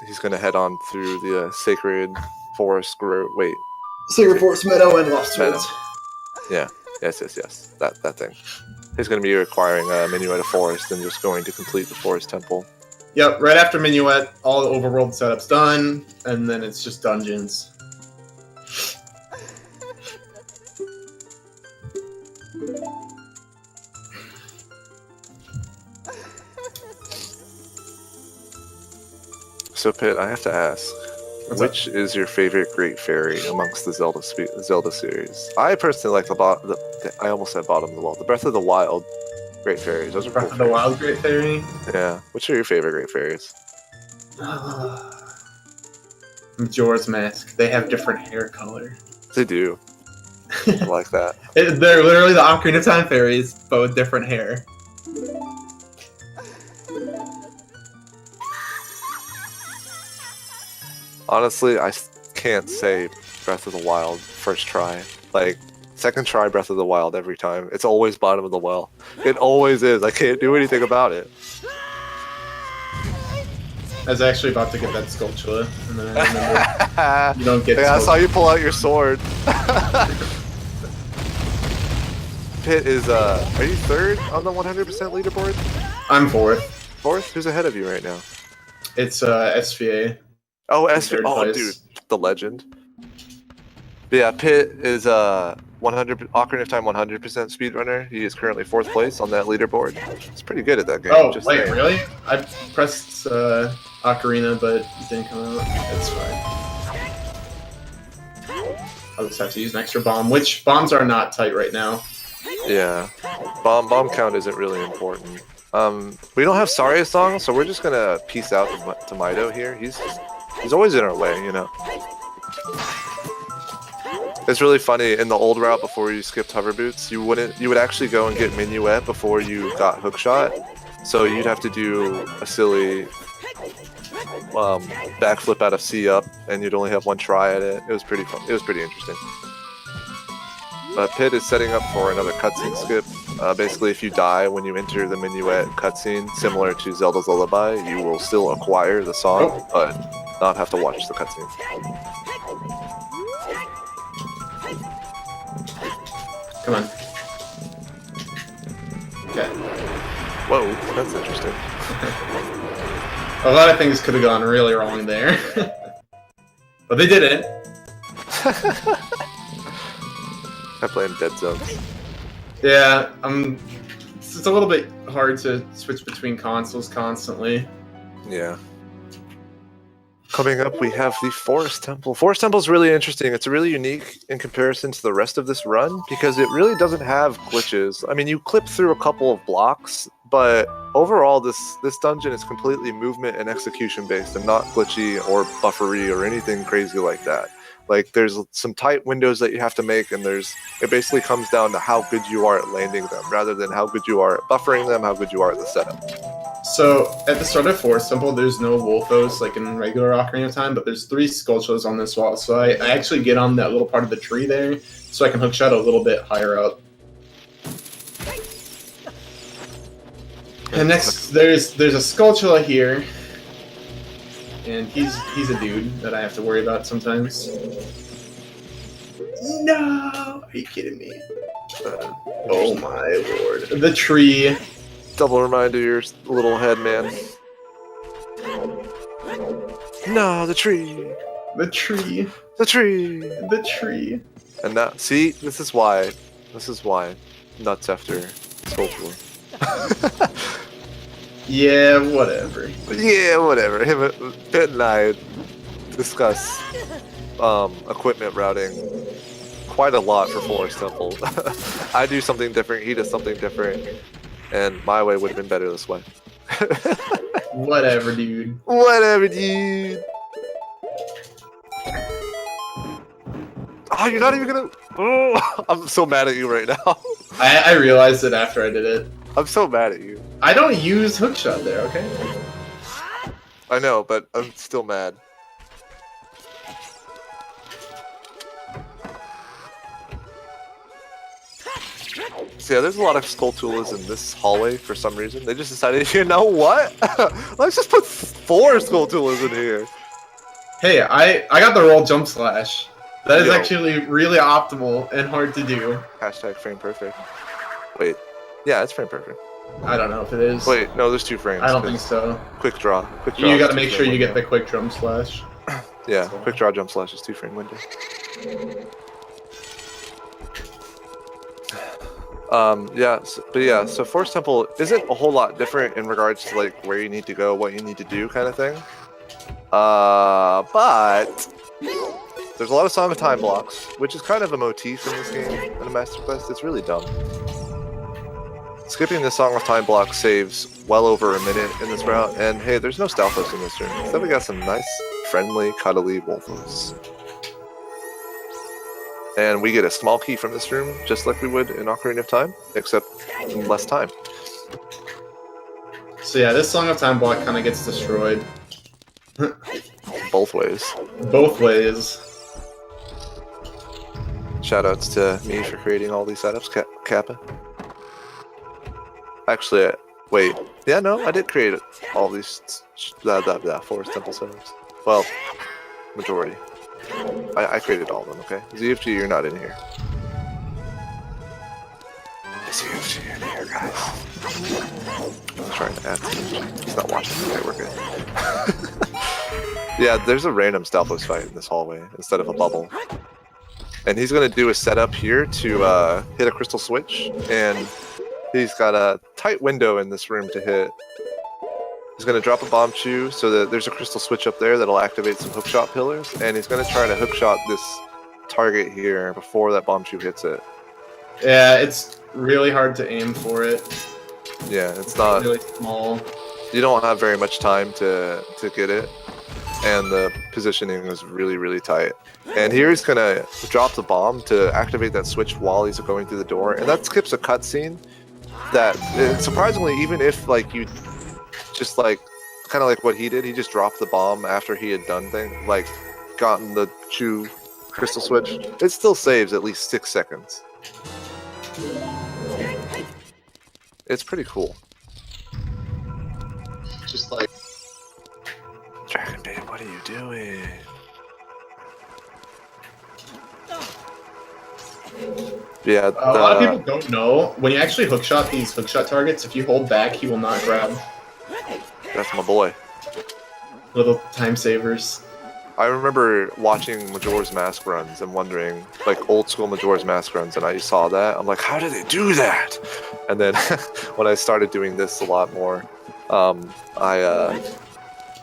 he's gonna head on through the sacred forest grove. Wait. Sacred Forest Meadow and Lost Meadow. Woods. Yeah. Yes. That thing. He's gonna be requiring a Minuet of Forest and just going to complete the Forest Temple. Yep. Right after Minuet, all the overworld setup's done, and then it's just dungeons. So Pit, I have to ask, which is your favorite Great Fairy amongst the Zelda series? I personally like I almost said bottom of the wall. The Breath of the Wild Great Fairies. Those are Breath of the Wild Great Fairy? Yeah. Which are your favorite Great Fairies? Majora's Mask. They have different hair color. They do. I like that. They're literally the Ocarina of Time fairies, but with different hair. Honestly, I can't say Breath of the Wild first try. Like, second try Breath of the Wild every time. It's always bottom of the well. It always is. I can't do anything about it. I was actually about to get that sculpture, and then I remember you don't get. Yeah, I saw you pull out your sword. Pit is are you third on the 100% leaderboard? I'm fourth. Fourth? Who's ahead of you right now? It's SVA. Oh, SVA. Oh, dude, the legend. But yeah, Pit is 100 Ocarina of Time 100% speedrunner. He is currently 4th place on that leaderboard. He's pretty good at that game. Oh, just wait, saying. really? I pressed Ocarina, but it didn't come out. It's fine. I'll just have to use an extra bomb, which bombs are not tight right now. Yeah, bomb count isn't really important. We don't have Saria's song, so we're just gonna peace out to Mido here. He's always in our way, you know. It's really funny, in the old route before you skipped hover boots, you would actually go and get minuet before you got hookshot. So you'd have to do a silly backflip out of C up, and you'd only have one try at it. It was pretty fun. It was pretty interesting. But Pit is setting up for another cutscene skip. Basically, if you die when you enter the minuet cutscene, similar to Zelda's Lullaby, you will still acquire the song, but not have to watch the cutscene. Come on. Okay. Whoa, that's interesting. A lot of things could have gone really wrong there. But they didn't. I play in dead zones. Yeah, it's a little bit hard to switch between consoles constantly. Yeah. Coming up, we have the Forest Temple. Forest Temple is really interesting. It's really unique in comparison to the rest of this run because it really doesn't have glitches. I mean, you clip through a couple of blocks, but overall, this dungeon is completely movement and execution based and not glitchy or buffery or anything crazy like that. Like, there's some tight windows that you have to make, and it basically comes down to how good you are at landing them, rather than how good you are at buffering them, how good you are at the setup. So, at the start of Forest Temple, there's no Wolfos like in regular Ocarina of Time, but there's 3 Skulltulas on this wall, so I actually get on that little part of the tree there, so I can hookshot a little bit higher up. And next, there's a Skulltula here. And he's a dude that I have to worry about sometimes. No! Are you kidding me? Oh my lord. The tree. Double reminder, your little head, man. No, the tree. The tree. The tree. The tree. And now, see, this is why. Nuts after Skulltula. Yeah, whatever. Yeah, whatever. Pit and I discuss equipment routing quite a lot for Forest Temple. I do something different, he does something different, and my way would have been better this way. Whatever, dude. Whatever, dude. Oh, you're not even gonna... Oh, I'm so mad at you right now. I realized it after I did it. I'm so mad at you. I don't use hookshot there, okay? I know, but I'm still mad. So yeah, there's a lot of Skulltulas in this hallway for some reason. They just decided, you know what? Let's just put 4 Skulltulas in here. Hey, I got the roll jump slash. That is Yo. actually really optimal and hard to do. Hashtag frame perfect. Wait. Yeah, it's frame perfect. I don't know if it is. Wait, no, there's 2 frames. I don't think so. Quick draw. You gotta make sure you get the quick jump slash. Yeah, quick draw jump slash is 2 frame window. So Forest Temple isn't a whole lot different in regards to like where you need to go, what you need to do kind of thing. But there's a lot of Song of Time blocks, which is kind of a motif in this game in a Master Quest. It's really dumb. Skipping the Song of Time block saves well over a minute in this route, and hey, there's no Stalfos in this room. Instead we got some nice, friendly, cuddly Wolfos. And we get a small key from this room, just like we would in Ocarina of Time, except in less time. So yeah, this Song of Time block kind of gets destroyed. Both ways. Both ways. Shoutouts to me for creating all these setups, Kappa. Actually, wait. Yeah, no, I did create all these Forest Temple setups. Well, majority. I created all of them, okay? ZFG, you're not in here. ZFG, you're in here, guys. I'm trying to add ZFG. He's not watching. Okay, we're good. Yeah, there's a random Stalfos fight in this hallway instead of a bubble. And he's going to do a setup here to hit a crystal switch, and he's got a tight window in this room to hit. He's going to drop a bomb chew so that there's a crystal switch up there that'll activate some hookshot pillars, and he's going to try to hookshot this target here before that bomb chew hits it. Yeah, it's really hard to aim for it. Yeah, it's not really small. You don't have very much time to get it, and the positioning is really, really tight. And here he's going to drop the bomb to activate that switch while he's going through the door, and that skips a cutscene that, surprisingly, even if like you just like kind of like what he did, he just dropped the bomb after he had done gotten the chew crystal switch, it still saves at least 6 seconds. It's pretty cool. Just like, Dragon Babe, what are you doing? Yeah, a lot of people don't know, when you actually hookshot these hookshot targets, if you hold back, he will not grab. That's my boy. Little time savers. I remember watching Majora's Mask runs and wondering, like old school Majora's Mask runs, and I saw that. I'm like, how do they do that? And then when I started doing this a lot more, I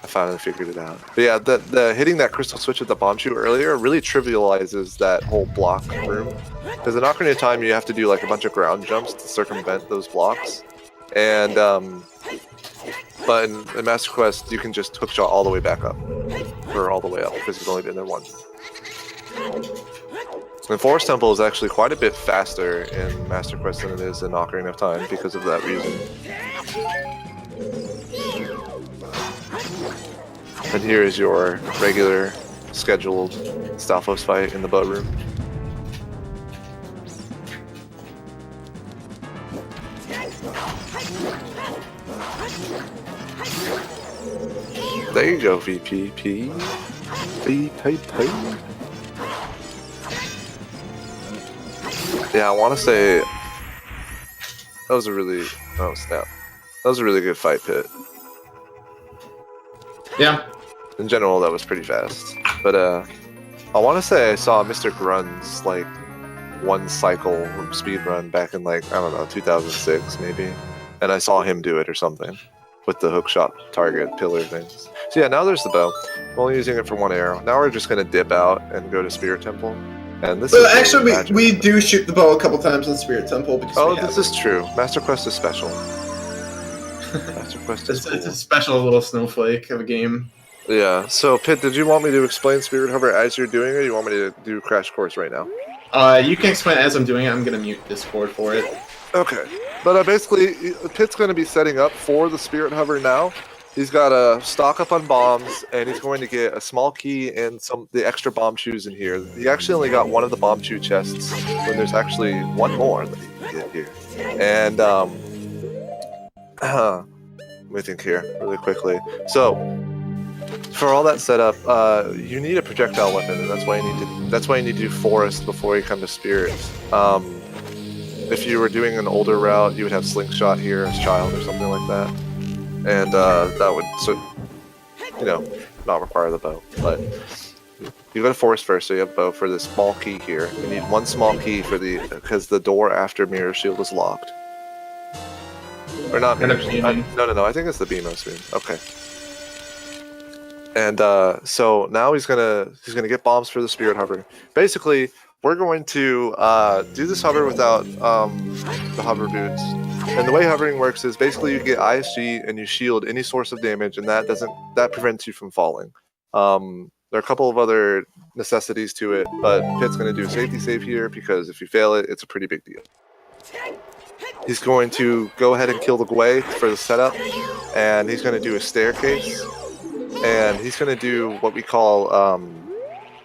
finally figured it out. But yeah, the hitting that crystal switch with the bomb chew earlier really trivializes that whole block room. Because in Ocarina of Time, you have to do like a bunch of ground jumps to circumvent those blocks. And but in Master Quest, you can just hookshot all the way back up, or all the way up, because you've only been there once. And Forest Temple is actually quite a bit faster in Master Quest than it is in Ocarina of Time because of that reason. And here is your regular, scheduled Stalfos fight in the boat room. There you go, VPP. VPP. Yeah, I want to say that was a really oh snap. That was a really good fight, Pit. Yeah. In general, that was pretty fast. But I want to say I saw Mr. Grun's like one cycle speed run back in like, I don't know, 2006 maybe, and I saw him do it or something with the hookshot target pillar things. So yeah, now there's the bow. We're only using it for one arrow. Now we're just gonna dip out and go to Spirit Temple. And this is actually we do shoot the bow a couple times in Spirit Temple because this is true. Master Quest is special. Master Quest is cool. It's a special little snowflake of a game. Yeah. So Pit, did you want me to explain Spirit Hover as you're doing it, or you want me to do Crash Course right now? You can explain it as I'm doing it. I'm gonna mute Discord for it. Okay. But basically, Pit's going to be setting up for the Spirit Hover now. He's got to stock up on bombs, and he's going to get a small key and the extra bomb chews in here. He actually only got one of the bomb chew chests, when there's actually one more that he can get here. And let me think here really quickly. So for all that setup, you need a projectile weapon, and that's why you need to do Forest before you come to Spirit. If you were doing an older route, you would have Slingshot here as child or something like that. And that would, not require the bow. But you go to Forest first, so you have bow for the small key here. You need one small key because the door after Mirror Shield is locked. Or not Mirror Shield. No, I think it's the BMO Spoon. Okay. And so now he's gonna get bombs for the Spirit Hover. Basically, we're going to do this hover without the hover boots. And the way hovering works is basically you get ISG and you shield any source of damage, and that prevents you from falling. There are a couple of other necessities to it, but Pit's going to do a safety save here because if you fail it, it's a pretty big deal. He's going to go ahead and kill the Gwei for the setup, and he's going to do a staircase, and he's going to do what we call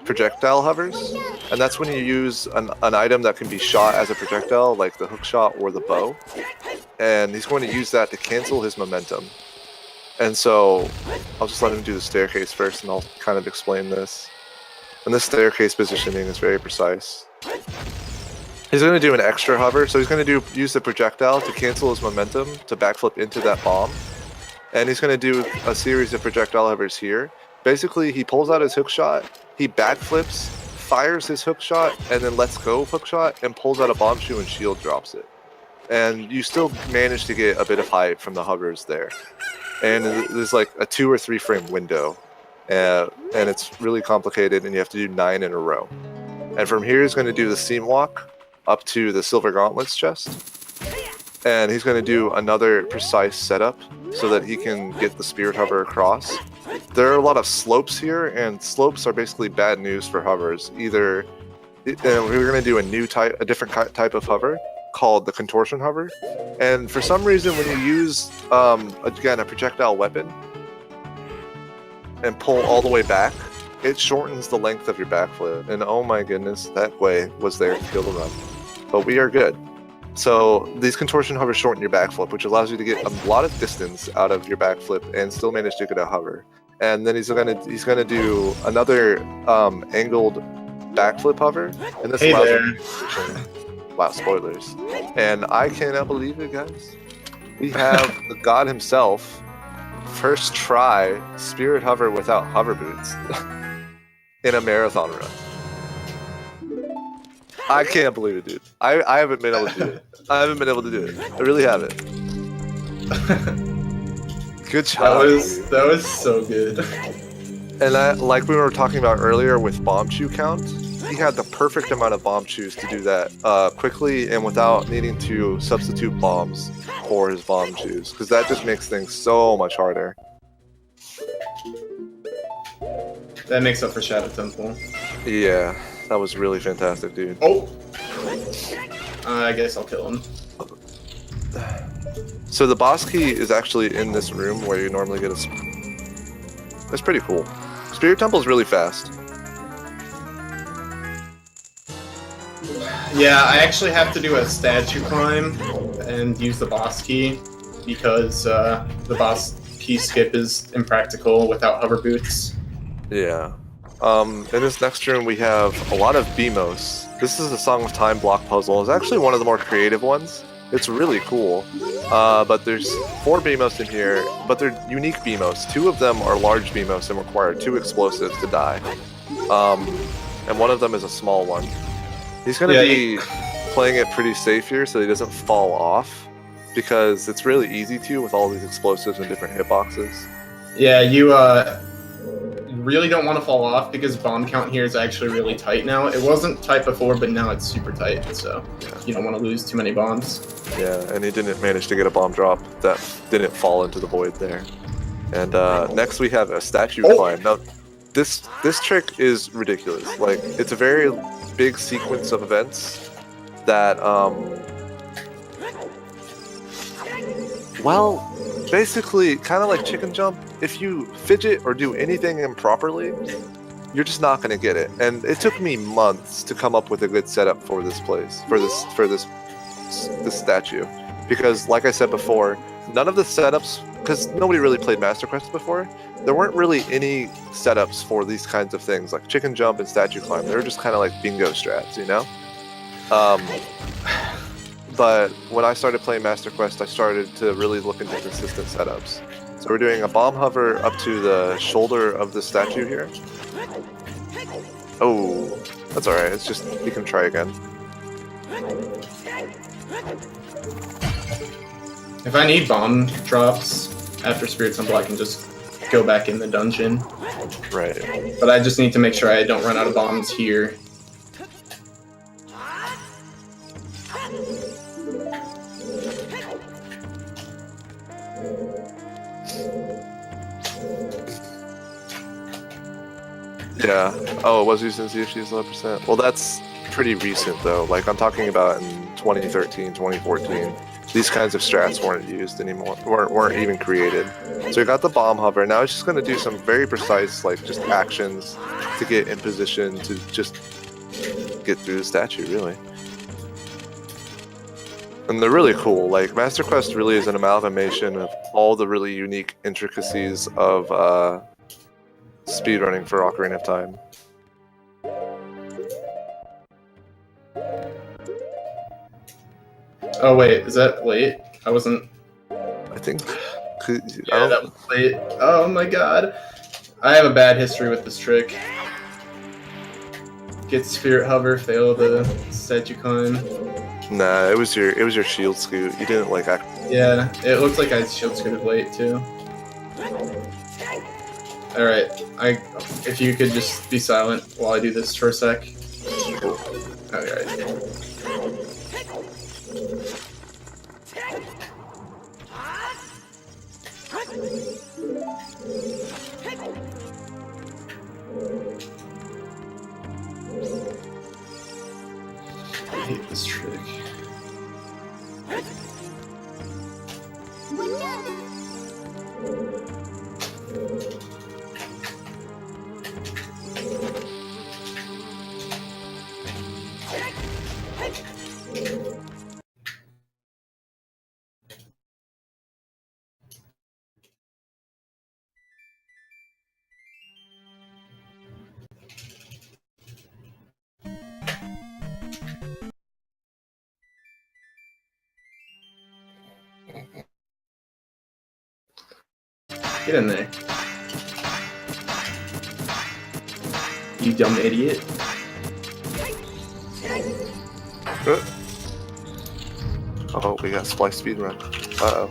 projectile hovers, and that's when you use an item that can be shot as a projectile, like the hook shot or the bow, and he's going to use that to cancel his momentum. And so I'll just let him do the staircase first, and I'll kind of explain this. And this staircase positioning is very precise. He's going to do an extra hover, so he's going to use the projectile to cancel his momentum to backflip into that bomb, and he's going to do a series of projectile hovers here. Basically, he pulls out his hook shot, he backflips fires his hook shot and then lets go of hook shot and pulls out a bomb shoe and shield drops it. And you still manage to get a bit of height from the hovers there. And there's like a 2 or 3 frame window. And it's really complicated, and you have to do 9 in a row. And from here, he's going to do the seam walk up to the Silver Gauntlets chest. And he's going to do another precise setup so that he can get the Spirit Hover across. There are a lot of slopes here, and slopes are basically bad news for hovers. Either we're going to do a different type of hover called the Contortion Hover. And for some reason, when you use, again, a projectile weapon and pull all the way back, it shortens the length of your backflip. And oh my goodness, that way was there to kill the run. But we are good. So these contortion hovers shorten your backflip, which allows you to get a lot of distance out of your backflip and still manage to get a hover. And then he's gonna do another angled backflip hover, and this allows him to, wow, spoilers. And I cannot believe it, guys. We have the god himself first try Spirit Hover without hover boots in a marathon run. I can't believe it, dude. I haven't been able to do it. I haven't been able to do it. I really haven't. Good job. That was so good. And like we were talking about earlier with bomb shoe count, he had the perfect amount of bomb shoes to do that quickly and without needing to substitute bombs for his bomb shoes, because that just makes things so much harder. That makes up for Shadow Temple. Yeah, that was really fantastic, dude. Oh! I guess I'll kill him. So the boss key is actually in this room where you normally get a... That's pretty cool. Spirit Temple is really fast. Yeah, I actually have to do a statue climb and use the boss key because the boss key skip is impractical without hover boots. Yeah. In this next room we have a lot of BMOS. This is a Song of Time block puzzle. It's actually one of the more creative ones. It's really cool. But there's 4 BMOS in here, but they're unique BMOS. 2 of them are large BMOS and require 2 explosives to die. And one of them is a small one. He's going to be playing it pretty safe here so he doesn't fall off, because it's really easy to with all these explosives and different hitboxes. Yeah, you really don't want to fall off because bomb count here is actually really tight now. It wasn't tight before, but now it's super tight, so you don't want to lose too many bombs. Yeah, and he didn't manage to get a bomb drop that didn't fall into the void there. And next we have a statue climb. Now, this trick is ridiculous. Like, it's a very big sequence of events that, well, basically, kind of like chicken jump, if you fidget or do anything improperly, you're just not going to get it. And it took me months to come up with a good setup for this place, for this statue. Because, like I said before, none of the setups, because nobody really played Master Quest before, there weren't really any setups for these kinds of things, like chicken jump and statue climb. They were just kind of like bingo strats, you know? But when I started playing Master Quest, I started to really look into consistent setups. So we're doing a bomb hover up to the shoulder of the statue here. Oh, that's alright. It's just, you can try again. If I need bomb drops after Spirit Temple, I can just go back in the dungeon. Right. But I just need to make sure I don't run out of bombs here. Yeah. Oh, it was used in ZFG's 11%. Well, that's pretty recent, though. Like, I'm talking about in 2013, 2014. These kinds of strats weren't used anymore, weren't even created. So you got the bomb hover. Now it's just going to do some very precise, like, just actions to get in position to just get through the statue, really. And they're really cool. Like, Master Quest really is an amalgamation of all the really unique intricacies of speedrunning for Ocarina of Time. Oh wait, is that late? I wasn't... I think... Yeah, that was late. Oh my god. I have a bad history with this trick. get Spirit Hover, fail the Sejukan. Nah, it was your shield scoot. You didn't like act. Yeah, it looks like I shield scooted late too. Alright, if you could just be silent while I do this for a sec. Alright. I hate this trick. Get in there. You dumb idiot. Oh, we got Splice speedrun. Uh-oh.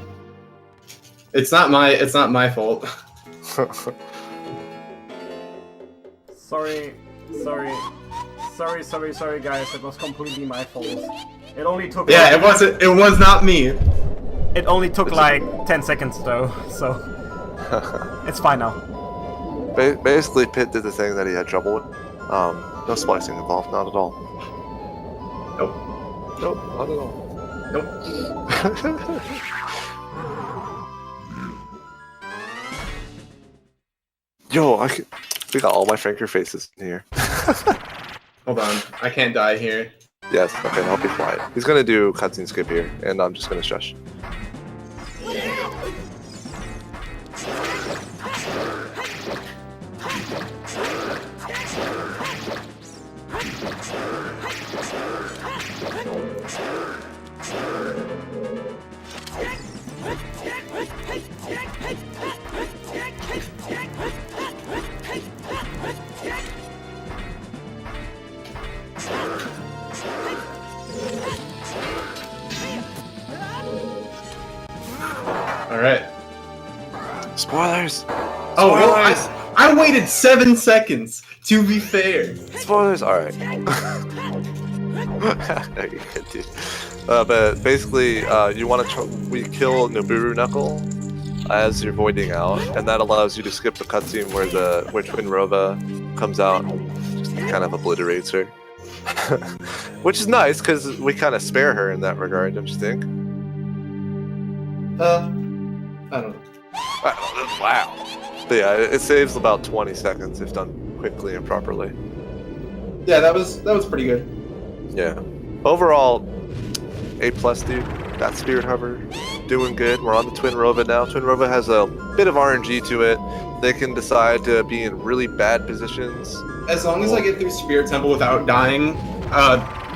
It's not my fault. Sorry, guys. It was completely my fault. It only took. Yeah, it was not me. It only took like 10 seconds though, so it's fine now. Basically, Pit did the thing that he had trouble with. No splicing involved, not at all. Nope. Nope, not at all. Nope. Yo, we got all my Franker faces in here. Hold on, I can't die here. Yes, okay, I'll be quiet. He's gonna do cutscene skip here, and I'm just gonna shush. Alright. Spoilers! Oh, well, Spoilers! I waited 7 seconds, to be fair. Spoilers! Alright. No, you can't, dude. But basically, you want to we kill Noburu Knuckle as you're voiding out, and that allows you to skip the cutscene where Twinrova comes out and just kind of obliterates her. Which is nice, because we kind of spare her in that regard, don't you think? I don't know. Wow. But yeah, it saves about 20 seconds if done quickly and properly. Yeah, that was pretty good. Yeah. Overall, A+, dude. That Spirit Hover, doing good. We're on the Twinrova now. Twinrova has a bit of RNG to it. They can decide to be in really bad positions. As long as I get through Spirit Temple without dying,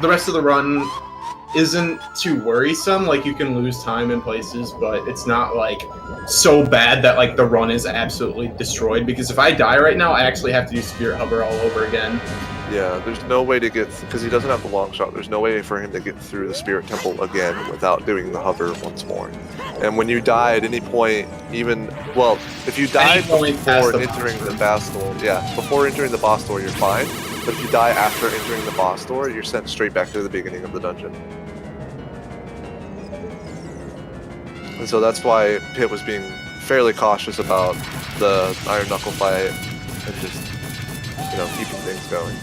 the rest of the run isn't too worrisome. Like, you can lose time in places, but it's not like so bad that like the run is absolutely destroyed, because if I die right now I actually have to do Spirit Hover all over again. Yeah, there's no way to get, because he doesn't have the long shot, there's no way for him to get through the Spirit Temple again without doing the hover once more. And when you die at any point, if you die before entering the boss door, before entering the boss door, you're fine. But if you die after entering the boss door, you're sent straight back to the beginning of the dungeon. And so that's why Pit was being fairly cautious about the Iron Knuckle fight and just, keeping things going.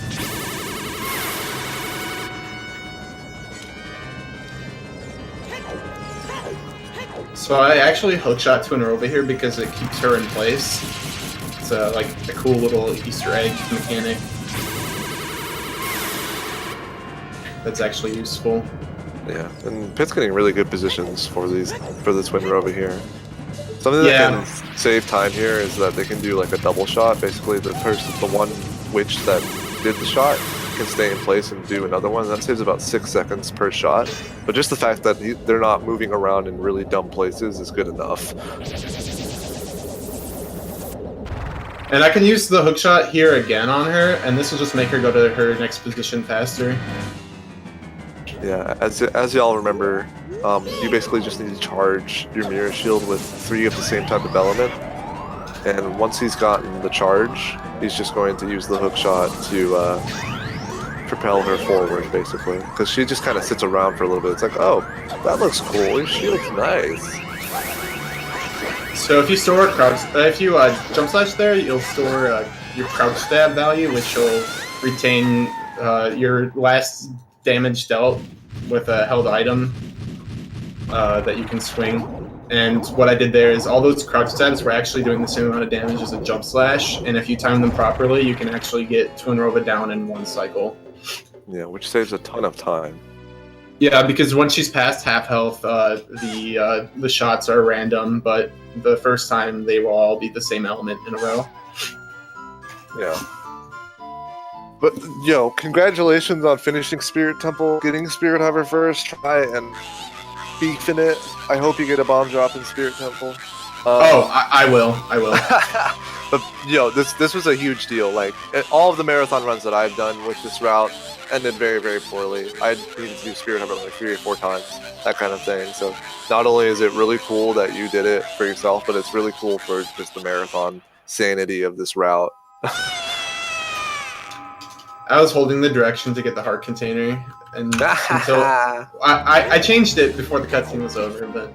So I actually hookshot Twinrova here because it keeps her in place. It's like a cool little Easter egg mechanic that's actually useful. Yeah, and Pit's getting really good positions for the Twinrova here. Something that can save time here is that they can do like a double shot. Basically, the one witch that did the shot can stay in place and do another one. That saves about 6 seconds per shot. But just the fact that they're not moving around in really dumb places is good enough. And I can use the hookshot here again on her, and this will just make her go to her next position faster. Yeah, as y'all remember, you basically just need to charge your mirror shield with 3 of the same type of element. And once he's gotten the charge, he's just going to use the hookshot to propel her forward, basically. Because she just kind of sits around for a little bit. It's like, oh, that looks cool. She looks nice. So if you store if you jump slash there, you'll store your crouch stab value, which will retain your last damage dealt with a held item that you can swing. And what I did there is all those crouch stabs were actually doing the same amount of damage as a jump slash, and if you time them properly, you can actually get Twinrova down in 1 cycle. Yeah, which saves a ton of time. Yeah, because once she's past half health, the shots are random, but the first time they will all be the same element in a row. Yeah. But, yo, congratulations on finishing Spirit Temple, getting Spirit Hover first try, and beefing it. I hope you get a bomb drop in Spirit Temple. I will. But, yo, this was a huge deal. Like, all of the marathon runs that I've done with this route ended very, very poorly. I needed to do Spirit Hover like 3 or 4 times, that kind of thing. So, not only is it really cool that you did it for yourself, but it's really cool for just the marathon sanity of this route. I was holding the direction to get the heart container, and until I changed it before the cutscene was over, but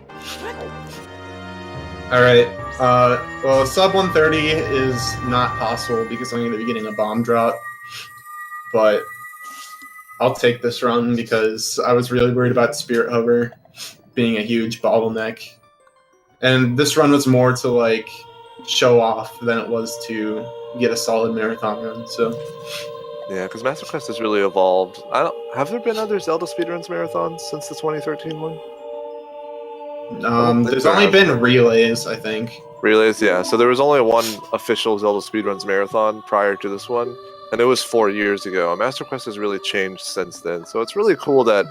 all right. Well, sub 130 is not possible because I'm going to be getting a bomb drop, but I'll take this run because I was really worried about Spirit Hover being a huge bottleneck, and this run was more to like show off than it was to get a solid marathon run. So. Yeah, because Master Quest has really evolved. Have there been other Zelda speedruns marathons since the 2013 one? There's only been relays, I think. Relays, yeah. So there was only one official Zelda speedruns marathon prior to this one, and it was 4 years ago. Master Quest has really changed since then. So it's really cool that,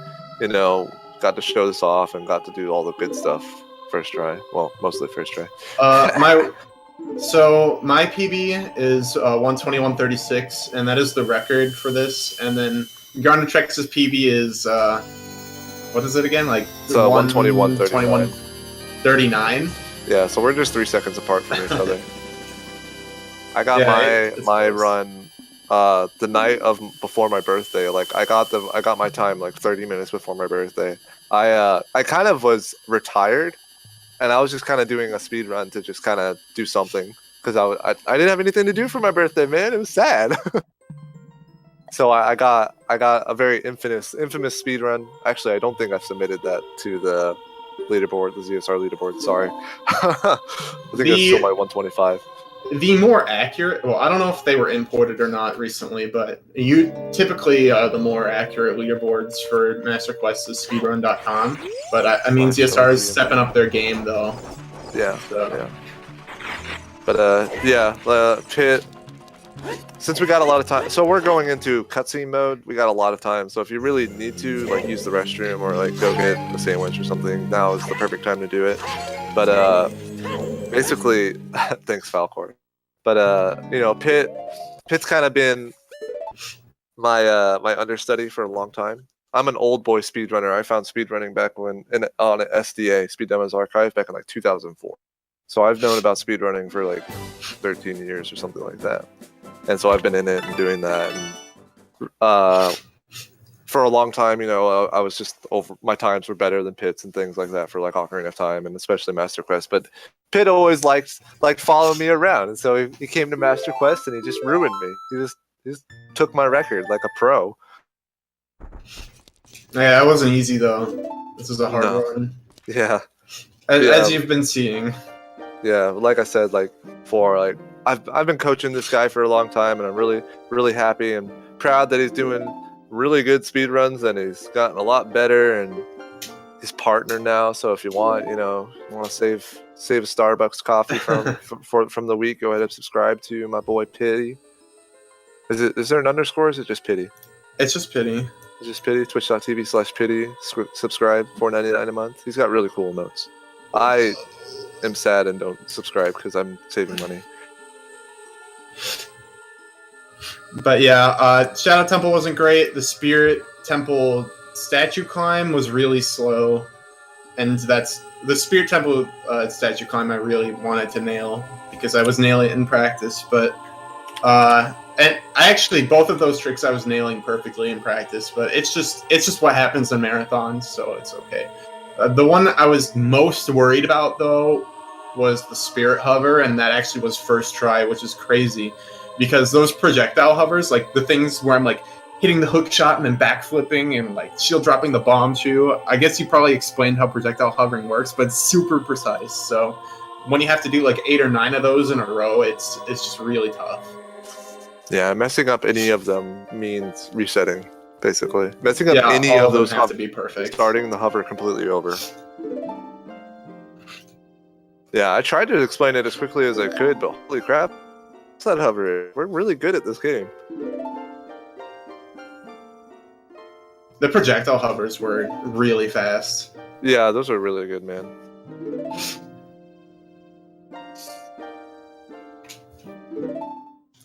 got to show this off and got to do all the good stuff first try. Well, mostly first try. So my PB is 121.36, and that is the record for this. And then Garnatrex's PB is what is it again? Like 121.39. Yeah, so we're just 3 seconds apart from each other. I got my run the night of before my birthday. Like I got my time like 30 minutes before my birthday. I kind of was retired. And I was just kind of doing a speed run to just kind of do something because I didn't have anything to do for my birthday, man. It was sad. So I got a very infamous speed run. Actually, I don't think I've submitted that to the leaderboard, the ZSR leaderboard. Sorry. I think that's still my 125. The more accurate, well, I don't know if they were imported or not recently, but typically the more accurate leaderboards for Master Quest is speedrun.com. But I mean, ZSR is stepping up their game, though. Yeah. So. Yeah. But Pit. Since we got a lot of time, so we're going into cutscene mode. We got a lot of time, so if you really need to like use the restroom or like go get a sandwich or something, now is the perfect time to do it. But basically, thanks Falcor. But Pit's kind of been my understudy for a long time. I'm an old boy speedrunner. I found speedrunning back on an SDA, Speed Demos Archive, back in like 2004. So I've known about speedrunning for like 13 years or something like that. And so I've been in it and doing that. And for a long time, I was just my times were better than Pit's and things like that for like Ocarina of Time and especially Master Quest. But Pit always liked following me around, and so he came to Master Quest and he just ruined me. He just took my record like a pro. Yeah, that wasn't easy though. This is a hard one. Yeah. As you've been seeing. Yeah, like I said, I've been coaching this guy for a long time, and I'm really, really happy and proud that he's doing really good speed runs, and he's gotten a lot better, and he's partnered now. So if you want, you want to save a Starbucks coffee from the week, go ahead and subscribe to my boy Piti. Is there an underscore? Or is it just Piti? It's just Piti. It's just Piti. Twitch.tv/Piti. Subscribe. $4.99 a month. He's got really cool notes. I am sad and don't subscribe because I'm saving money. But yeah, Shadow Temple wasn't great. The Spirit Temple statue climb was really slow, and that's the Spirit Temple statue climb I really wanted to nail because I was nailing it in practice. But and I actually both of those tricks I was nailing perfectly in practice. But it's just what happens in marathons, so it's okay. The one I was most worried about though was the Spirit Hover, and that actually was first try, which is crazy. Because those projectile hovers, like the things where I'm like hitting the hook shot and then backflipping and like shield dropping the bomb shoe, I guess you probably explained how projectile hovering works, but it's super precise. So when you have to do like 8 or 9 of those in a row, it's just really tough. Yeah, messing up any of them means resetting, basically. Messing up any all of those have to be perfect. Starting the hover completely over. Yeah, I tried to explain it as quickly as I could, but holy crap. What's that hover? We're really good at this game. The projectile hovers were really fast. Yeah, those are really good, man.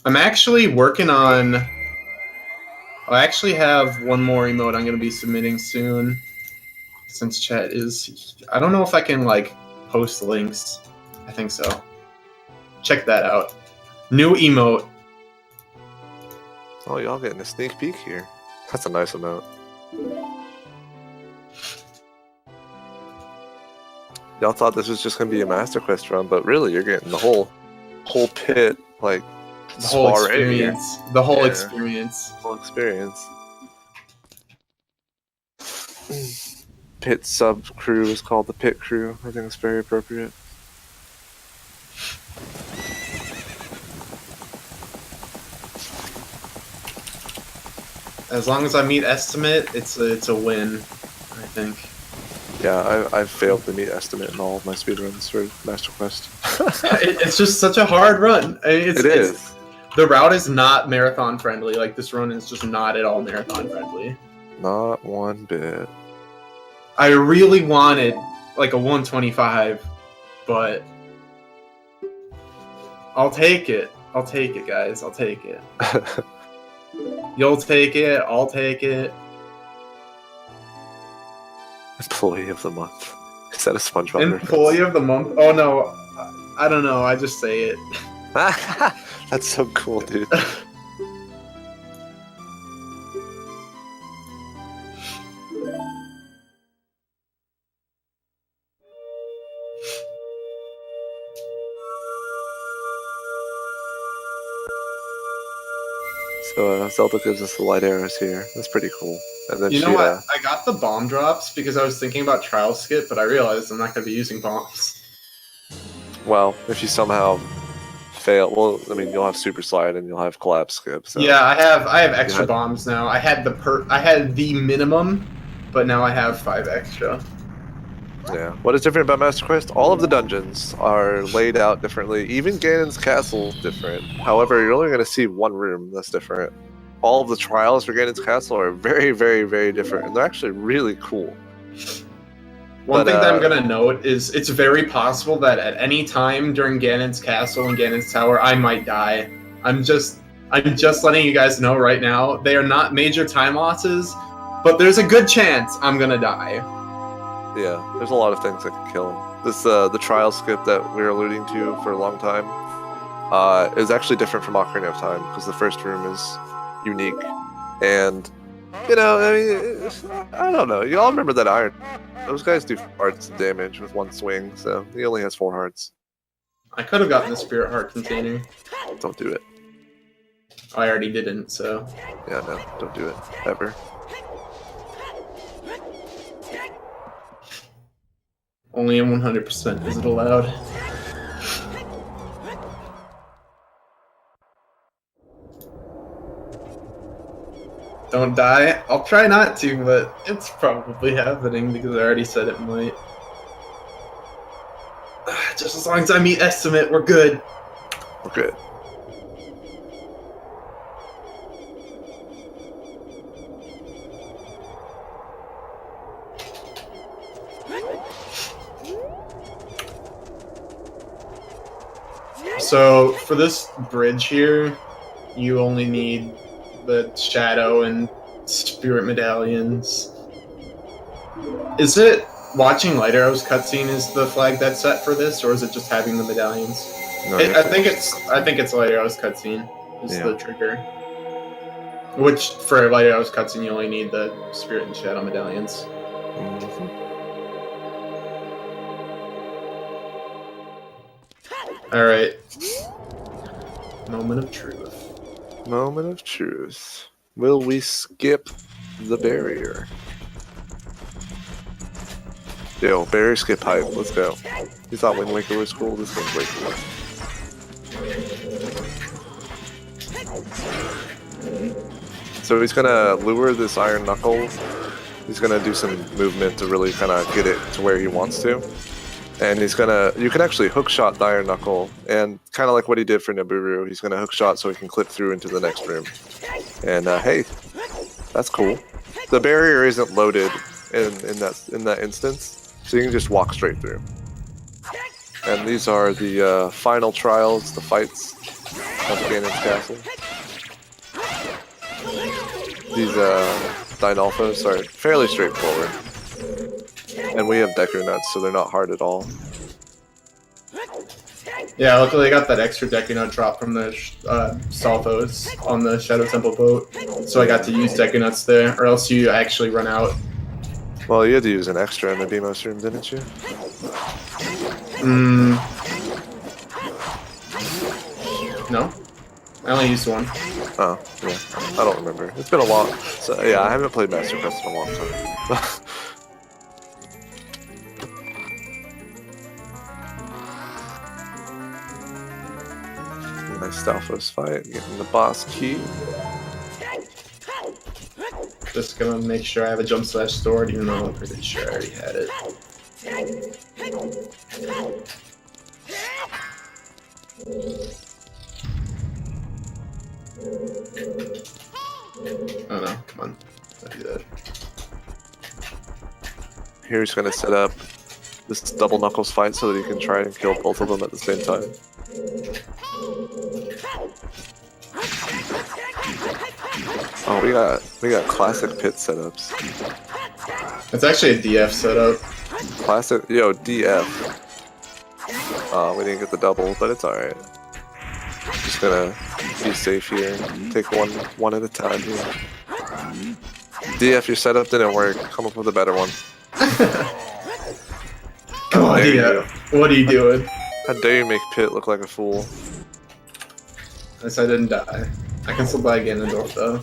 I'm actually working on... I actually have one more emote I'm going to be submitting soon. Since chat is... I don't know if I can, like, post links. I think so. Check that out. New emote. Oh, y'all getting a sneak peek here. That's a nice amount. Y'all thought this was just gonna be a Master Quest run, but really, you're getting the whole pit, like the whole soiree. experience. The whole experience. Whole experience. Pit sub crew is called the Pit Crew. I think it's very appropriate. As long as I meet estimate, it's a win, I think. Yeah, I've failed to meet estimate in all of my speedruns for Master Quest. It's just such a hard run. It is. The route is not marathon friendly. Like, this run is just not at all marathon friendly. Not one bit. I really wanted, like, a 125, but... I'll take it. I'll take it, guys. I'll take it. You'll take it. I'll take it. Employee of the month. Is that a SpongeBob Employee of the month? Oh no, I don't know. I just say it. That's so cool, dude. So Zelda gives us the light arrows here. That's pretty cool. And then you know what? I got the bomb drops because I was thinking about trial skip, but I realized I'm not going to be using bombs. Well, if you somehow fail, well, I mean, you'll have super slide and you'll have collapse skip. So. Yeah, I have extra bombs now. I had the minimum, but now I have 5 extra. Yeah. What is different about Master Quest? All of the dungeons are laid out differently. Even Ganon's castle is different. However, you're only going to see one room that's different. All of the trials for Ganon's castle are very, very, very different, and they're actually really cool. One thing that I'm going to note is it's very possible that at any time during Ganon's castle and Ganon's tower, I might die. I'm just letting you guys know right now. They are not major time losses, but there's a good chance I'm going to die. Yeah, there's a lot of things that can kill him. This the trial skip that we were alluding to for a long time is actually different from Ocarina of Time because the first room is unique, and you know, I mean, I don't know. You all remember that iron? Those guys do 4 hearts of damage with one swing, so he only has 4 hearts. I could have gotten the Spirit Heart container. Don't do it. I already didn't, so. Yeah, no, don't do it ever. Only in 100% is it allowed. Don't die. I'll try not to, but it's probably happening because I already said it might. Just as long as I meet estimate, we're good. We're good. So, for this bridge here, you only need the shadow and spirit medallions. Is it watching Light Arrow's cutscene is the flag that's set for this, or is it just having the medallions? No, I think it's Light Arrow's cutscene is Yeah. the trigger. Which for Light Arrow's cutscene you only need the spirit and shadow medallions. Mhm. All right. Moment of truth. Moment of truth. Will we skip the barrier? Yo, barrier skip hype. Let's go. You thought Wind Waker was cool? This game's way cooler. So he's gonna lure this Iron Knuckle. He's gonna do some movement to really kind of get it to where he wants to. And he's gonna, you can actually hook shot the Iron Knuckle, and kind of like what he did for Nibiru, he's gonna hook shot so he can clip through into the next room. And hey, that's cool. The barrier isn't loaded in that instance, so you can just walk straight through. And these are the final trials, the fights of Ganon's castle. These Dynalphos are fairly straightforward. And we have Deku Nuts, so they're not hard at all. Yeah, luckily I got that extra Deku Nut drop from the Salthos on the Shadow Temple boat, so I got to use Deku Nuts there, or else you actually run out. Well, you had to use an extra in the Demos room, didn't you? No? I only used one. Oh, yeah. I don't remember. It's been a long... So, yeah, I haven't played Master Quest in a long time. Nice Stalfos fight, getting the boss key. Just gonna make sure I have a jump slash stored, even though I'm pretty sure I already had it. Oh no, come on. Don't do that. Here he's going to set up this double knuckles fight so that he can try and kill both of them at the same time. Oh, we got classic pit setups. It's actually a DF setup. Classic, yo, DF. We didn't get the double, but it's alright. Just gonna be safe here. Take one at a time here. DF, your setup didn't work. Come up with a better one. Come on, There you DF. What are you doing? How dare you make Pit look like a fool? Unless I didn't die. I can still buy Ganondorf though.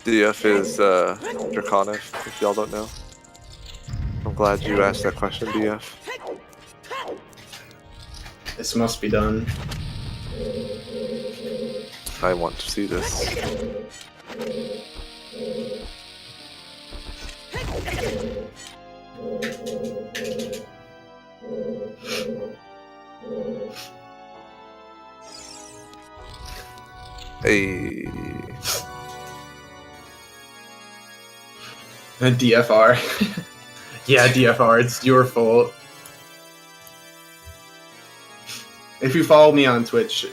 DF is Draconif, if y'all don't know. I'm glad you asked that question, DF. This must be done. I want to see this. Hey. And DFR. Yeah, DFR, it's your fault. If you follow me on Twitch,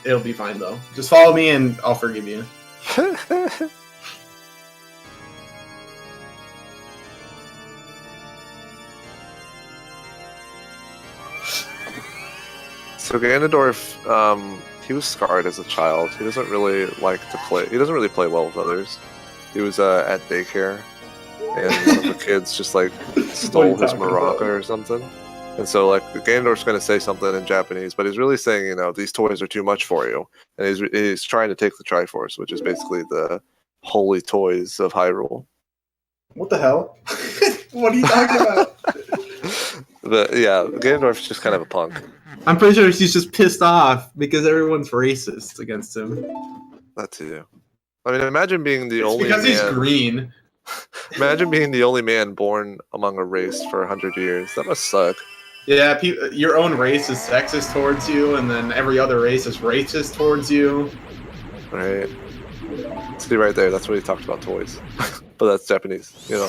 it'll be fine though. Just follow me and I'll forgive you. So Ganondorf, he was scarred as a child. He doesn't really like to play. He doesn't really play well with others. He was at daycare, and one of the kids just like stole his maraca or something. And so like Ganondorf's going to say something in Japanese, but he's really saying, you know, these toys are too much for you. And he's trying to take the Triforce, which is basically the holy toys of Hyrule. What the hell? What are you talking about? But yeah, Ganondorf's just kind of a punk. I'm pretty sure he's just pissed off because everyone's racist against him. That too. I mean, imagine being the only because man. he's green. Imagine being the only man born among a race for 100 years. That must suck. Yeah, your own race is sexist towards you, and then every other race is racist towards you. Right. See right there, that's what he talked about toys. But that's Japanese, you know.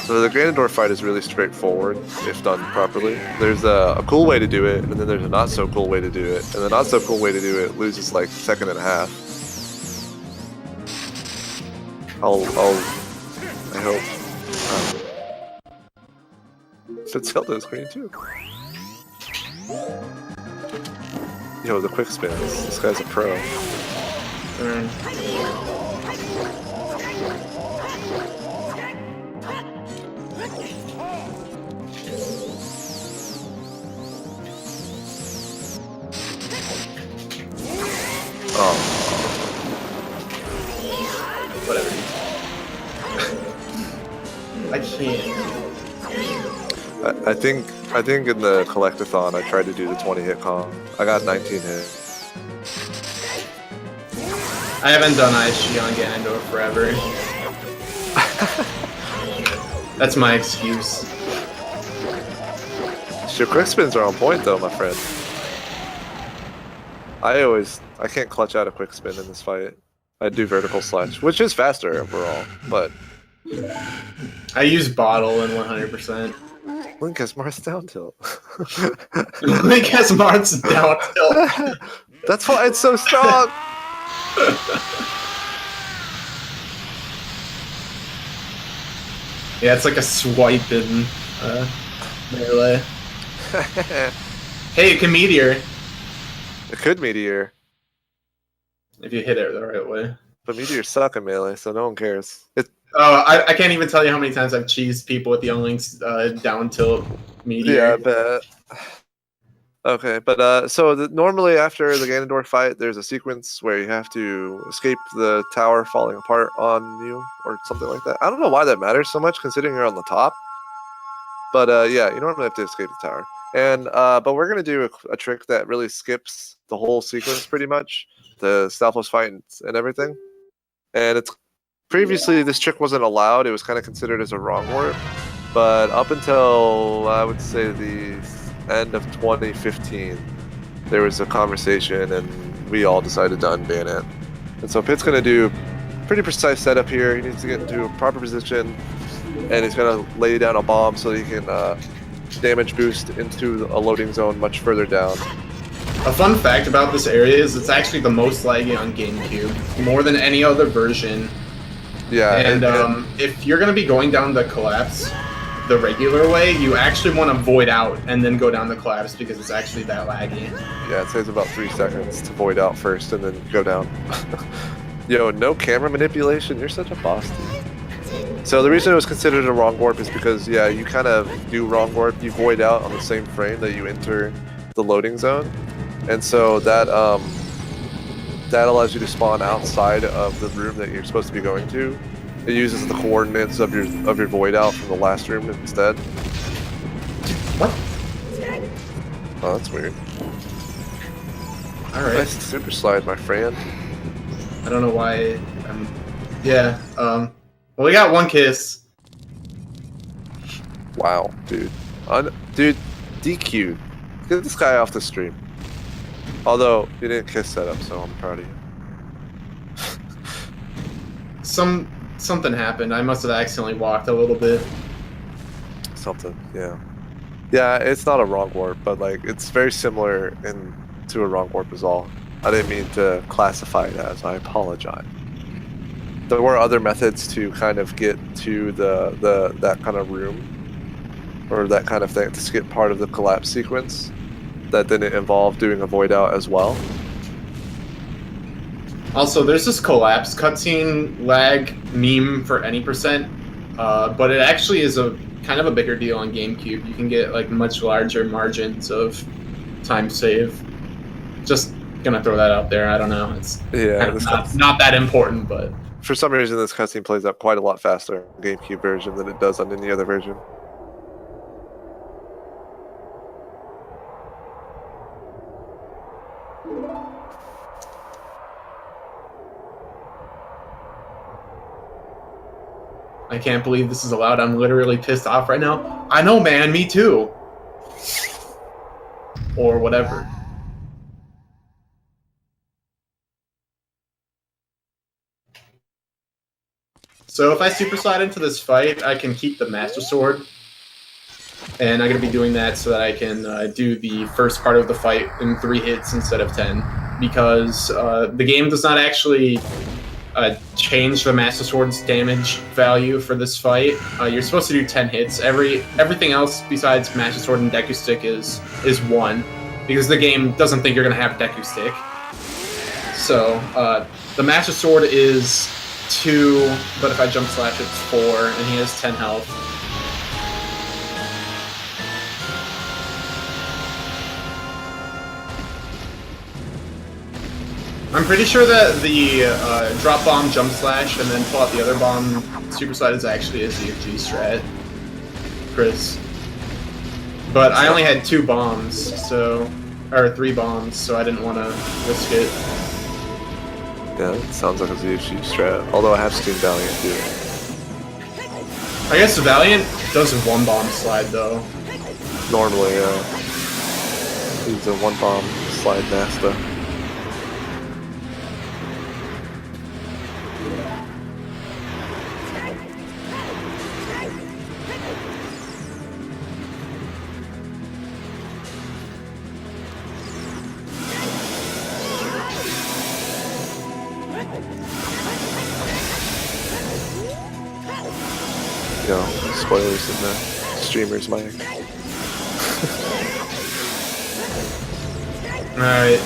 So the Ganondorf fight is really straightforward if done properly. There's a cool way to do it, and then there's a not so cool way to do it. And the not so cool way to do it loses like a second and a half. I hope. But Zelda is green too. Yo, the quick spins. This guy's a pro. Oh. Whatever. I can't. I think in the collectathon I tried to do the 20 hit comp. I got 19 hits. I haven't done ISG on Ganondorf forever. That's my excuse. Your quick spins are on point though, my friend. I can't clutch out a quick spin in this fight. I do vertical slash, which is faster overall, but I use bottle in 100%. Link has Mars down tilt. Link has Mars down tilt. That's why it's so strong. Yeah, it's like a swipe in melee. Hey, it can meteor It could meteor, if you hit it the right way. but meteors suck in melee, so no one cares. I can't even tell you how many times I've cheesed people with Young Link's down tilt meteor. Yeah, I bet. Okay, but so normally after the Ganondorf fight, there's a sequence where you have to escape the tower falling apart on you, or something like that. I don't know why that matters so much, considering you're on the top. But yeah, you normally have to escape the tower. And but we're gonna do a trick that really skips the whole sequence, pretty much, the stealthless fight and everything. And it's previously this trick wasn't allowed; it was kind of considered as a wrong warp. But up until I would say the end of 2015, there was a conversation, and we all decided to unban it. And so Pit's gonna do pretty precise setup here. He needs to get into a proper position, and he's gonna lay down a bomb so that he can damage boost into a loading zone much further down. A fun fact about this area is it's actually the most laggy on GameCube, more than any other version. Yeah, And if you're gonna be going down the collapse the regular way, you actually want to void out and then go down the collapse because it's actually that laggy. yeah, it saves about 3 seconds to void out first and then go down. Yo, no camera manipulation. You're such a boss, dude. So the reason it was considered a wrong warp is because, yeah, you kind of do wrong warp. You void out on the same frame that you enter the loading zone, and so that that allows you to spawn outside of the room that you're supposed to be going to. It uses the coordinates of your void out from the last room instead. What? Oh, that's weird. Alright. Nice super slide, my friend. I don't know why yeah, well, we got one kiss. Wow, dude. Dude, DQ. Get this guy off the stream. Although, you didn't kiss setup, so I'm proud of you. Something happened. I must have accidentally walked a little bit. Something, yeah. Yeah, it's not a wrong warp, but like it's very similar to a wrong warp is all. I didn't mean to classify it as. I apologize. There were other methods to kind of get to that kind of room, or that kind of thing, to skip part of the collapse sequence that didn't involve doing a void out as well. Also, there's this collapse cutscene lag meme for any percent, but it actually is a kind of a bigger deal on GameCube. You can get like much larger margins of time save. Just gonna throw that out there. I don't know. It's kind of not that important, but for some reason this cutscene plays out quite a lot faster on the GameCube version than it does on any other version. I can't believe this is allowed. I'm literally pissed off right now. I know, man. Me too. Or whatever. So if I super slide into this fight, I can keep the Master Sword. And I'm going to be doing that so that I can do the first part of the fight in 3 hits instead of 10. Because the game does not actually change the Master Sword's damage value for this fight. You're supposed to do 10 hits. Everything else besides Master Sword and Deku Stick is 1. Because the game doesn't think you're going to have Deku Stick. So the Master Sword is 2, but if I jump slash it's 4, and he has 10 health. I'm pretty sure that the drop bomb, jump slash, and then pull out the other bomb super slide is actually a ZFG strat, Chris. But I only had 2 bombs, so or 3 bombs, so I didn't want to risk it. Yeah, it sounds like a ZFG strat. Although I have seen Valiant do it. I guess Valiant does a 1 bomb slide though. Normally, he's a 1 bomb slide master. Yo, spoilers in the streamer's mic. Alright.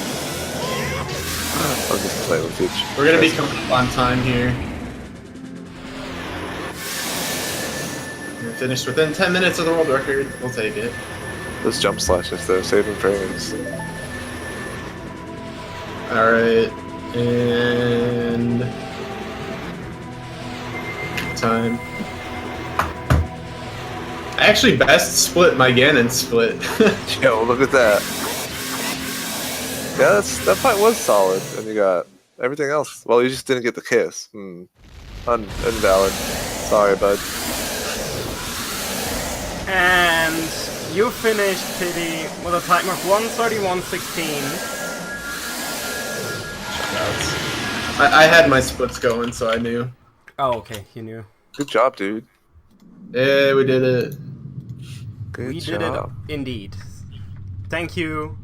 I'm just playing with each. We're gonna be coming up on time here. We're finished within 10 minutes of the world record. We'll take it. Those jump slashes though, saving frames. Alright. And... time. I actually best split my Ganon split. Yo, look at that. Yeah, that fight was solid, and you got everything else. Well, you just didn't get the kiss. Invalid. Sorry, bud. And you finished, Piti, with a time of 1:31:16. I had my splits going, so I knew. Oh, okay, you knew. Good job, dude. Yeah, we did it. Good We job. did it, indeed. Thank you